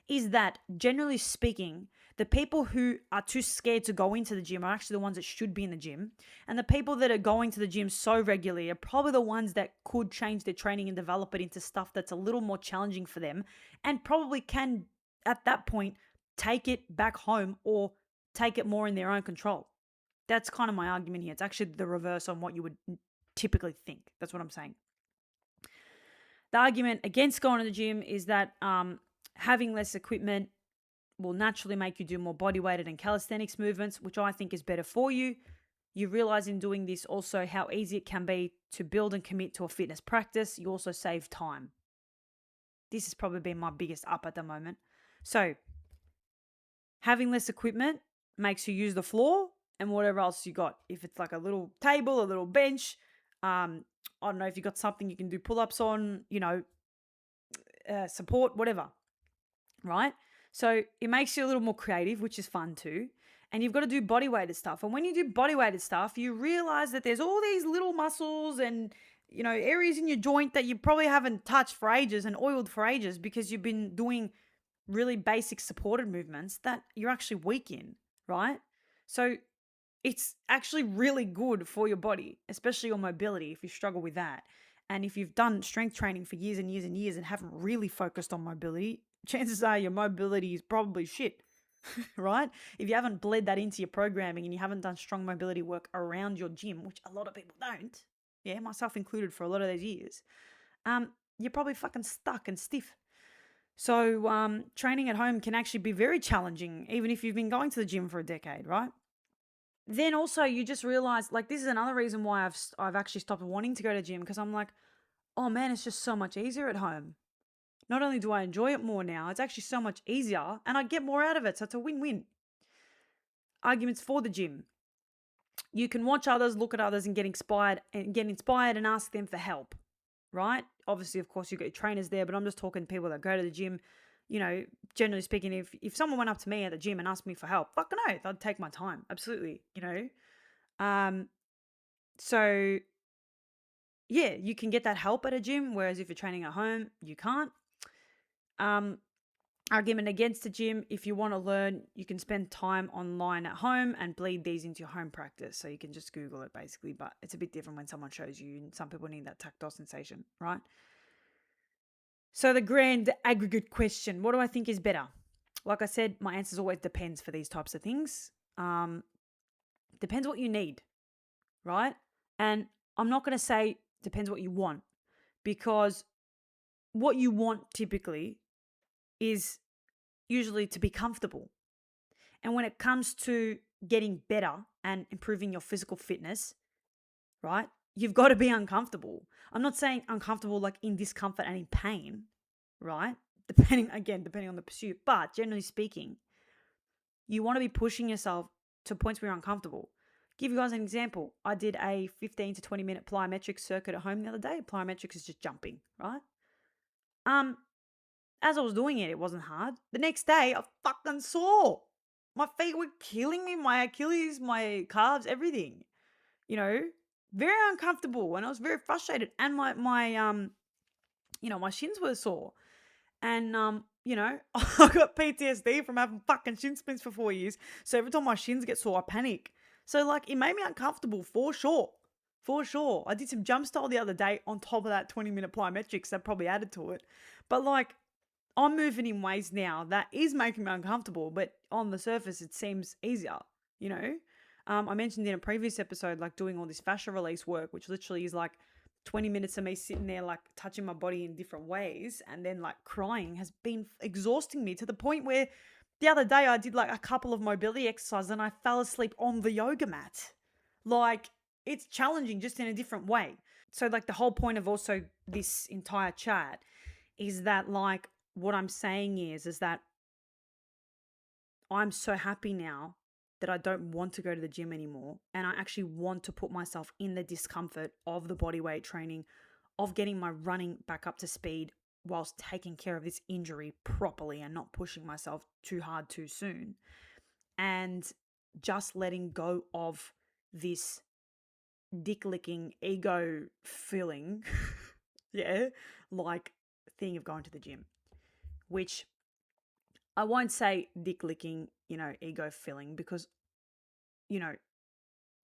is that, generally speaking, the people who are too scared to go into the gym are actually the ones that should be in the gym. And the people that are going to the gym so regularly are probably the ones that could change their training and develop it into stuff that's a little more challenging for them, and probably can, at that point, take it back home or take it more in their own control. That's kind of my argument here. It's actually the reverse on what you would typically think. That's what I'm saying. The argument against going to the gym is that having less equipment will naturally make you do more body weighted and calisthenics movements, which I think is better for you. You realize in doing this also how easy it can be to build and commit to a fitness practice. You also save time. This has probably been my biggest up at the moment. So, having less equipment makes you use the floor and whatever else you got. If it's like a little table, a little bench, I don't know if you got something you can do pull-ups on, support, whatever, right? So it makes you a little more creative, which is fun too. And you've got to do body weighted stuff. And when you do body weighted stuff, you realize that there's all these little muscles and, areas in your joint that you probably haven't touched for ages and oiled for ages because you've been doing really basic supported movements that you're actually weak in, right? So it's actually really good for your body, especially your mobility if you struggle with that. And if you've done strength training for years and years and years and haven't really focused on mobility, chances are your mobility is probably shit, right? If you haven't bled that into your programming and you haven't done strong mobility work around your gym, which a lot of people don't, yeah, myself included for a lot of those years, you're probably fucking stuck and stiff. So training at home can actually be very challenging, even if you've been going to the gym for a decade, right? Then also you just realize, like, this is another reason why I've actually stopped wanting to go to the gym, because I'm like, oh man, it's just so much easier at home. Not only do I enjoy it more now, it's actually so much easier and I get more out of it. So it's a win-win. Arguments for the gym. You can watch others, look at others and get inspired and ask them for help, right? Obviously, of course, you've got your trainers there, but I'm just talking people that go to the gym. Generally speaking, if someone went up to me at the gym and asked me for help, fucking oath, I'd take my time. Absolutely, So yeah, you can get that help at a gym, whereas if you're training at home, you can't. Argument against the gym: if you want to learn, you can spend time online at home and bleed these into your home practice. So you can just Google it basically, but it's a bit different when someone shows you, and some people need that tactile sensation, right? So the grand aggregate question, what do I think is better? Like I said, my answer always depends for these types of things. Depends what you need, right? And I'm not going to say depends what you want, because what you want typically is usually to be comfortable. And when it comes to getting better and improving your physical fitness, right, you've got to be uncomfortable. I'm not saying uncomfortable like in discomfort and in pain, right? Depending on the pursuit. But generally speaking, you want to be pushing yourself to points where you're uncomfortable. Give you guys an example. I did a 15 to 20 minute plyometrics circuit at home the other day. Plyometrics is just jumping, right? As I was doing it, it wasn't hard. The next day, I fucking sore. My feet were killing me, my Achilles, my calves, everything. You know, very uncomfortable, and I was very frustrated. And my shins were sore. And I got PTSD from having fucking shin splints for 4 years. So every time my shins get sore, I panic. So like it made me uncomfortable for sure. For sure. I did some jump style the other day on top of that 20-minute plyometrics that probably added to it. But like I'm moving in ways now that is making me uncomfortable, but on the surface it seems easier, you know? I mentioned in a previous episode, like doing all this fascia release work, which literally is like 20 minutes of me sitting there, like touching my body in different ways and then like crying, has been exhausting me to the point where the other day I did like a couple of mobility exercises and I fell asleep on the yoga mat. Like it's challenging just in a different way. So, like, the whole point of also this entire chat is that, like, what I'm saying is that I'm so happy now that I don't want to go to the gym anymore. And I actually want to put myself in the discomfort of the body weight training, of getting my running back up to speed whilst taking care of this injury properly and not pushing myself too hard too soon. And just letting go of this dick licking, ego filling, yeah, like thing of going to the gym, which I won't say dick licking, ego filling, because, you know,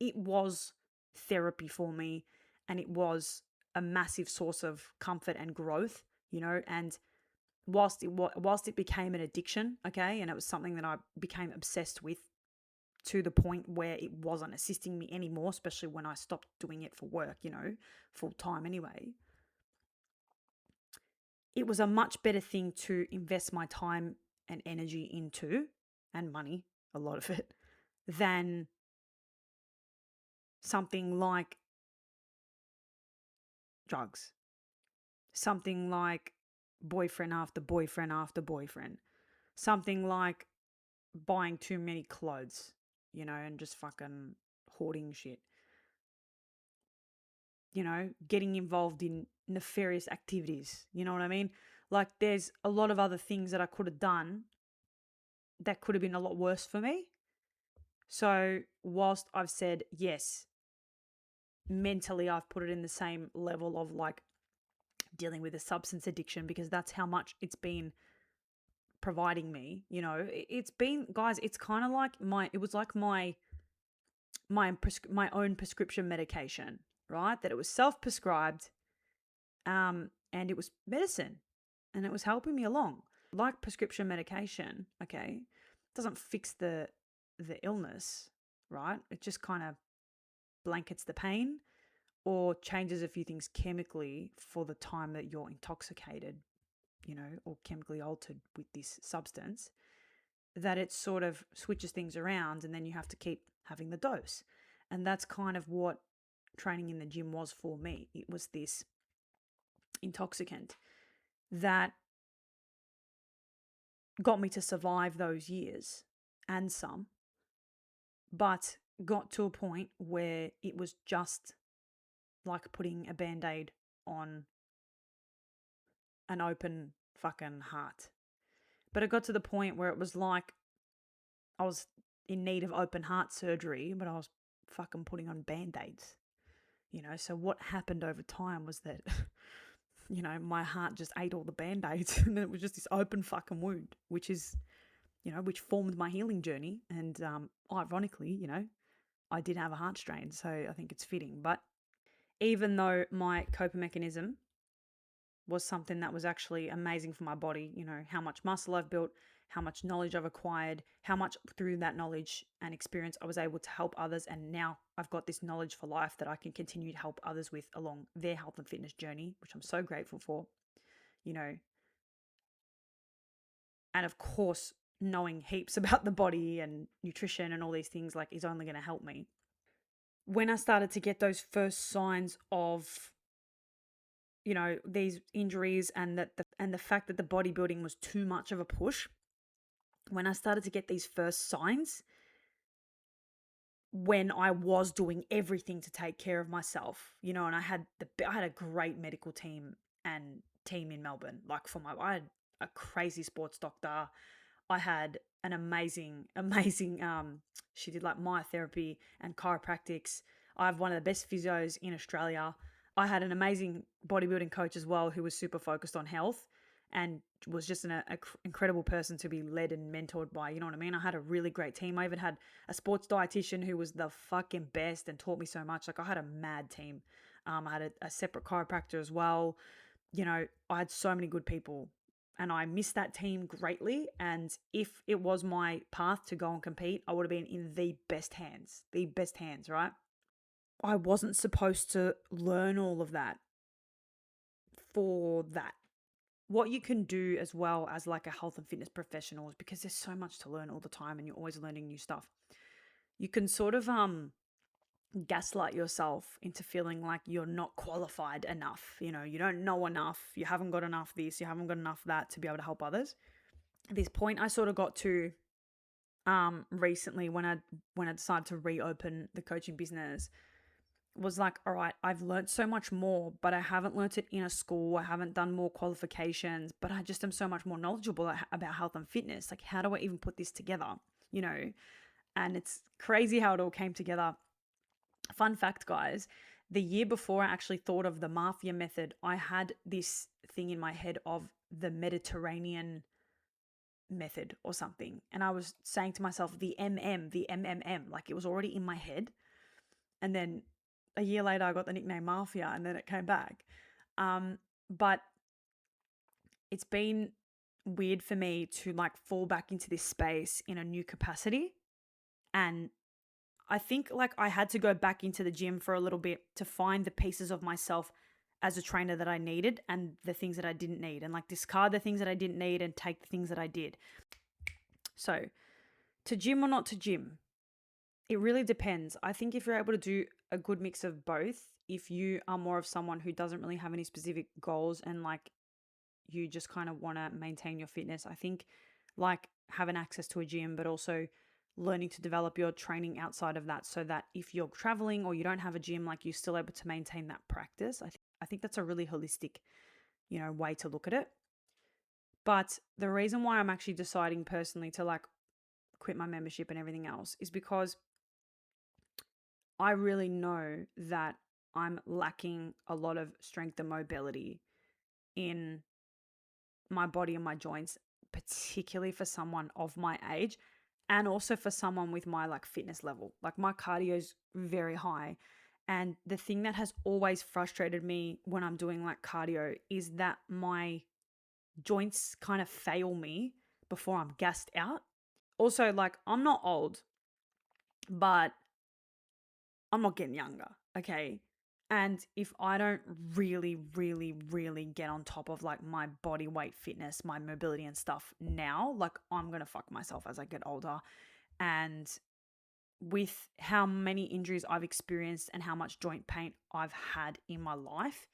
it was therapy for me and it was a massive source of comfort and growth, and whilst it became an addiction, okay, and it was something that I became obsessed with to the point where it wasn't assisting me anymore, especially when I stopped doing it for work, full time anyway. It was a much better thing to invest my time and energy into, and money, a lot of it, than something like drugs, something like boyfriend after boyfriend after boyfriend, something like buying too many clothes, and just fucking hoarding shit, getting involved in nefarious activities. You know what I mean? Like, there's a lot of other things that I could have done that could have been a lot worse for me. So, whilst I've said yes, mentally I've put it in the same level of like dealing with a substance addiction, because that's how much it's been providing me. It's been, guys, it's kind of like it was like my own prescription medication, right? That it was self-prescribed, and it was medicine, and it was helping me along. Like prescription medication, okay, doesn't fix the illness, right? It just kind of blankets the pain or changes a few things chemically for the time that you're intoxicated, or chemically altered with this substance, that it sort of switches things around and then you have to keep having the dose. And that's kind of what training in the gym was for me. It was this intoxicant that got me to survive those years and some, but got to a point where it was just like putting a band-aid on an open fucking heart. But it got to the point where it was like I was in need of open heart surgery, but I was fucking putting on band-aids. So what happened over time was that, my heart just ate all the band-aids and it was just this open fucking wound, which is, which formed my healing journey. And ironically, I did have a heart strain, so I think it's fitting. But even though my coping mechanism was something that was actually amazing for my body. You know, how much muscle I've built, how much knowledge I've acquired, how much through that knowledge and experience I was able to help others. And now I've got this knowledge for life that I can continue to help others with along their health and fitness journey, which I'm so grateful for, you know. And of course, knowing heaps about the body and nutrition and all these things like is only going to help me. When I started to get those first signs of, you know, these injuries and the fact that the bodybuilding was too much of a push, when I started to get these first signs, when I was doing everything to take care of myself, you know, and I had a great medical team in Melbourne. Like I had a crazy sports doctor. I had an amazing, she did like myotherapy and chiropractics. I have one of the best physios in Australia. I had an amazing bodybuilding coach as well who was super focused on health and was just an incredible person to be led and mentored by. You know what I mean? I had a really great team. I even had a sports dietitian who was the fucking best and taught me so much. Like I had a mad team. I had a separate chiropractor as well. You know, I had so many good people and I missed that team greatly. And if it was my path to go and compete, I would have been in the best hands, right? I wasn't supposed to learn all of that for that. What you can do as well as like a health and fitness professional is, because there's so much to learn all the time and you're always learning new stuff. You can sort of gaslight yourself into feeling like you're not qualified enough. You know, you don't know enough, you haven't got enough this, you haven't got enough that to be able to help others. At this point I sort of got to recently when I decided to reopen the coaching business, was like, all right, I've learned so much more, but I haven't learned it in a school. I haven't done more qualifications, but I just am so much more knowledgeable about health and fitness. Like, how do I even put this together? You know, and it's crazy how it all came together. Fun fact, guys, the year before I actually thought of the MAFIA method, I had this thing in my head of the Mediterranean method or something. And I was saying to myself, the MMM, like it was already in my head. And then a year later, I got the nickname Mafia, and then it came back. But it's been weird for me to like fall back into this space in a new capacity. And I think like I had to go back into the gym for a little bit to find the pieces of myself as a trainer that I needed and the things that I didn't need, and like discard the things that I didn't need and take the things that I did. So, to gym or not to gym? It really depends. I think if you're able to do a good mix of both, if you are more of someone who doesn't really have any specific goals and like you just kind of want to maintain your fitness, I think like having access to a gym, but also learning to develop your training outside of that so that if you're traveling or you don't have a gym, like you're still able to maintain that practice. I think that's a really holistic, you know, way to look at it. But the reason why I'm actually deciding personally to like quit my membership and everything else is because I really know that I'm lacking a lot of strength and mobility in my body and my joints, particularly for someone of my age and also for someone with my like fitness level. Like my cardio is very high. And the thing that has always frustrated me when I'm doing like cardio is that my joints kind of fail me before I'm gassed out. Also, like I'm not old, but I'm not getting younger, okay? And if I don't really get on top of like my body weight fitness, my mobility and stuff now, like I'm going to fuck myself as I get older. And with how many injuries I've experienced and how much joint pain I've had in my life,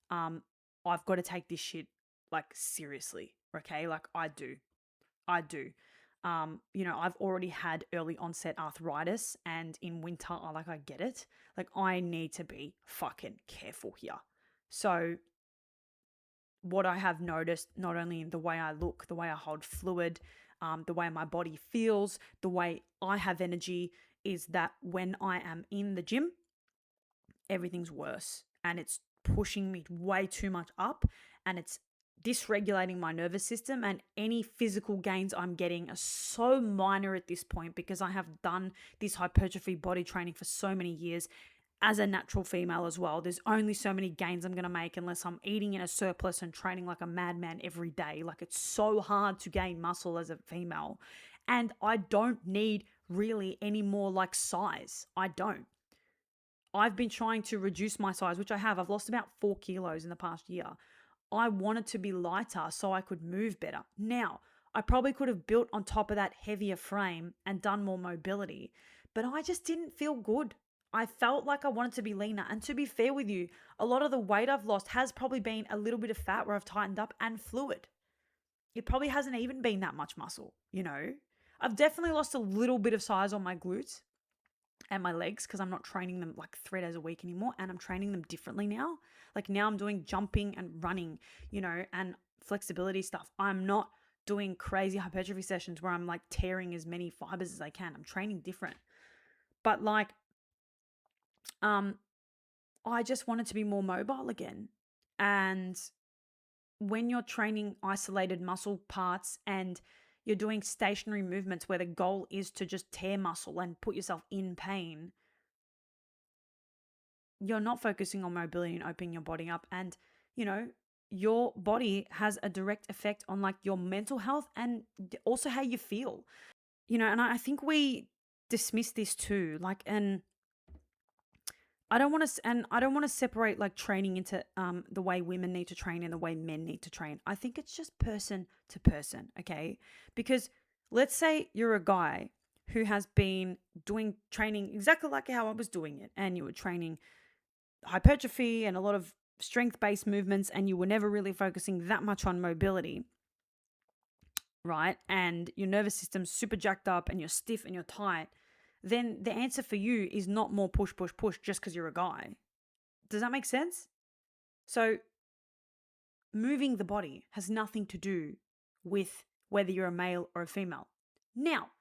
I've got to take this shit like seriously, okay? Like I do. I do. You know, I've already had early onset arthritis, and in winter, I get it. Like, I need to be fucking careful here. So, what I have noticed, not only in the way I look, the way I hold fluid, the way my body feels, the way I have energy, is that when I am in the gym, everything's worse and it's pushing me way too much up and it's dysregulating my nervous system, and any physical gains I'm getting are so minor at this point because I have done this hypertrophy body training for so many years as a natural female as well. There's only so many gains I'm going to make unless I'm eating in a surplus and training like a madman every day. Like, it's so hard to gain muscle as a female. And I don't need really any more like size. I don't. I've been trying to reduce my size, which I have. I've lost about 4 kilos in the past year. I wanted to be lighter so I could move better. Now, I probably could have built on top of that heavier frame and done more mobility, but I just didn't feel good. I felt like I wanted to be leaner. And to be fair with you, a lot of the weight I've lost has probably been a little bit of fat where I've tightened up and fluid. It probably hasn't even been that much muscle, you know? I've definitely lost a little bit of size on my glutes and my legs because I'm not training them like 3 days a week anymore, and I'm training them differently now. Like, now I'm doing jumping and running, and flexibility stuff. I'm not doing crazy hypertrophy sessions where I'm like tearing as many fibers as I can. I'm training different. But like, I just wanted to be more mobile again. And when you're training isolated muscle parts and you're doing stationary movements where the goal is to just tear muscle and put yourself in pain, you're not focusing on mobility and opening your body up. And, your body has a direct effect on like your mental health and also how you feel, and I think we dismiss this too. Like, and I don't want to separate like training into the way women need to train and the way men need to train. I think it's just person to person, okay? Because let's say you're a guy who has been doing training exactly like how I was doing it, and you were training hypertrophy and a lot of strength-based movements, and you were never really focusing that much on mobility, right? And your nervous system's super jacked up and you're stiff and you're tight. Then the answer for you is not more push, push, push just because you're a guy. Does that make sense? So moving the body has nothing to do with whether you're a male or a female. Now,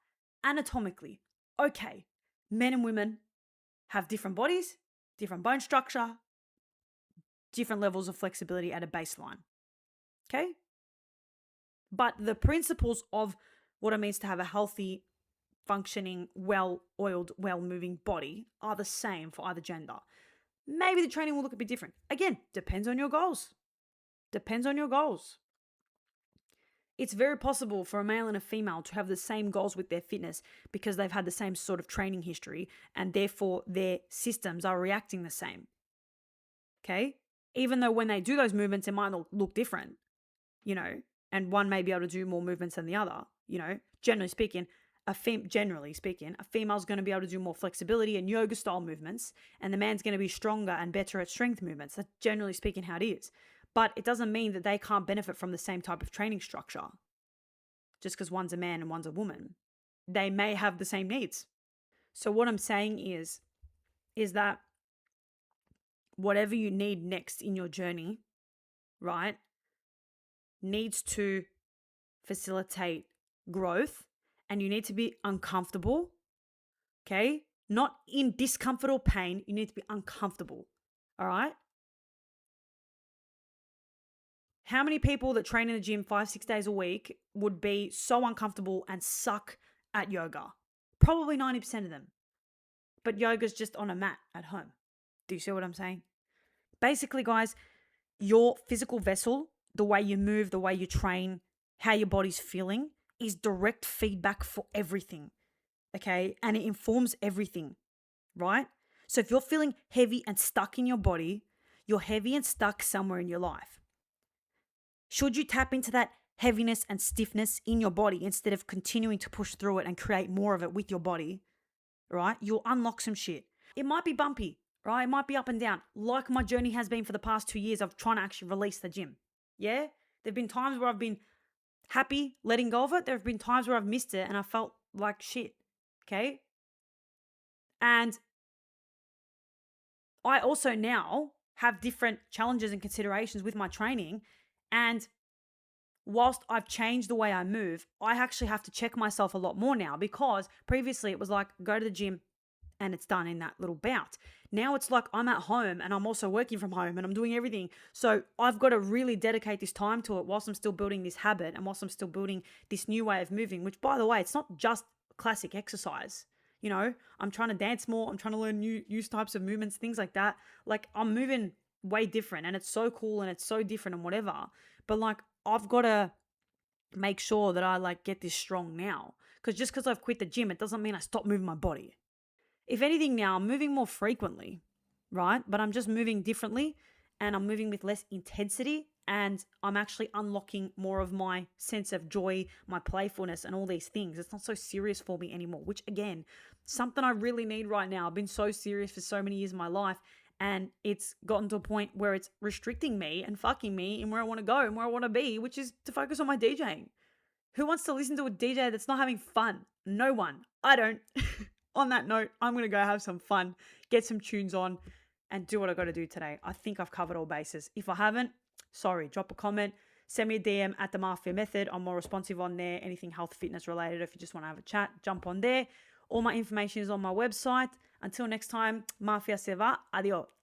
anatomically, okay, men and women have different bodies, different bone structure, different levels of flexibility at a baseline. Okay? But the principles of what it means to have a healthy, functioning, well-oiled, well-moving body are the same for either gender. Maybe the training will look a bit different. Again, depends on your goals. Depends on your goals. It's very possible for a male and a female to have the same goals with their fitness because they've had the same sort of training history and therefore their systems are reacting the same. Okay? Even though when they do those movements, it might look different, and one may be able to do more movements than the other, generally speaking. A female's going to be able to do more flexibility and yoga style movements, and the man's going to be stronger and better at strength movements. That's generally speaking how it is. But it doesn't mean that they can't benefit from the same type of training structure just because one's a man and one's a woman. They may have the same needs. So what I'm saying is that whatever you need next in your journey, right, needs to facilitate growth, and you need to be uncomfortable, okay? Not in discomfort or pain. You need to be uncomfortable, all right? How many people that train in the gym 5-6 days a week would be so uncomfortable and suck at yoga? Probably 90% of them. But yoga's just on a mat at home. Do you see what I'm saying? Basically, guys, your physical vessel, the way you move, the way you train, how your body's feeling is direct feedback for everything, okay? And it informs everything, right? So if you're feeling heavy and stuck in your body, you're heavy and stuck somewhere in your life. Should you tap into that heaviness and stiffness in your body instead of continuing to push through it and create more of it with your body, right? You'll unlock some shit. It might be bumpy, right? It might be up and down, like my journey has been for the past 2 years of trying to actually release the gym. Yeah? There have been times where I've been happy letting go of it. There have been times where I've missed it and I felt like shit, okay? And I also now have different challenges and considerations with my training. And whilst I've changed the way I move, I actually have to check myself a lot more now, because previously it was like, go to the gym and it's done in that little bout. Now it's like I'm at home and I'm also working from home and I'm doing everything. So I've got to really dedicate this time to it whilst I'm still building this habit and whilst I'm still building this new way of moving, which, by the way, it's not just classic exercise. You know, I'm trying to dance more. I'm trying to learn new types of movements, things like that. Like, I'm moving way different and it's so cool and it's so different and whatever. But like, I've got to make sure that I like get this strong now. Because just because I've quit the gym, it doesn't mean I stop moving my body. If anything, now I'm moving more frequently, right? But I'm just moving differently and I'm moving with less intensity and I'm actually unlocking more of my sense of joy, my playfulness, and all these things. It's not so serious for me anymore, which again, something I really need right now. I've been so serious for so many years of my life and it's gotten to a point where it's restricting me and fucking me in where I want to go and where I want to be, which is to focus on my DJing. Who wants to listen to a DJ that's not having fun? No one. I don't. On that note, I'm going to go have some fun, get some tunes on, and do what I got to do today. I think I've covered all bases. If I haven't, sorry, drop a comment, send me a DM at the MAFIA Method. I'm more responsive on there. Anything health, fitness related, if you just want to have a chat, jump on there. All my information is on my website. Until next time, Mafia se va. Adios.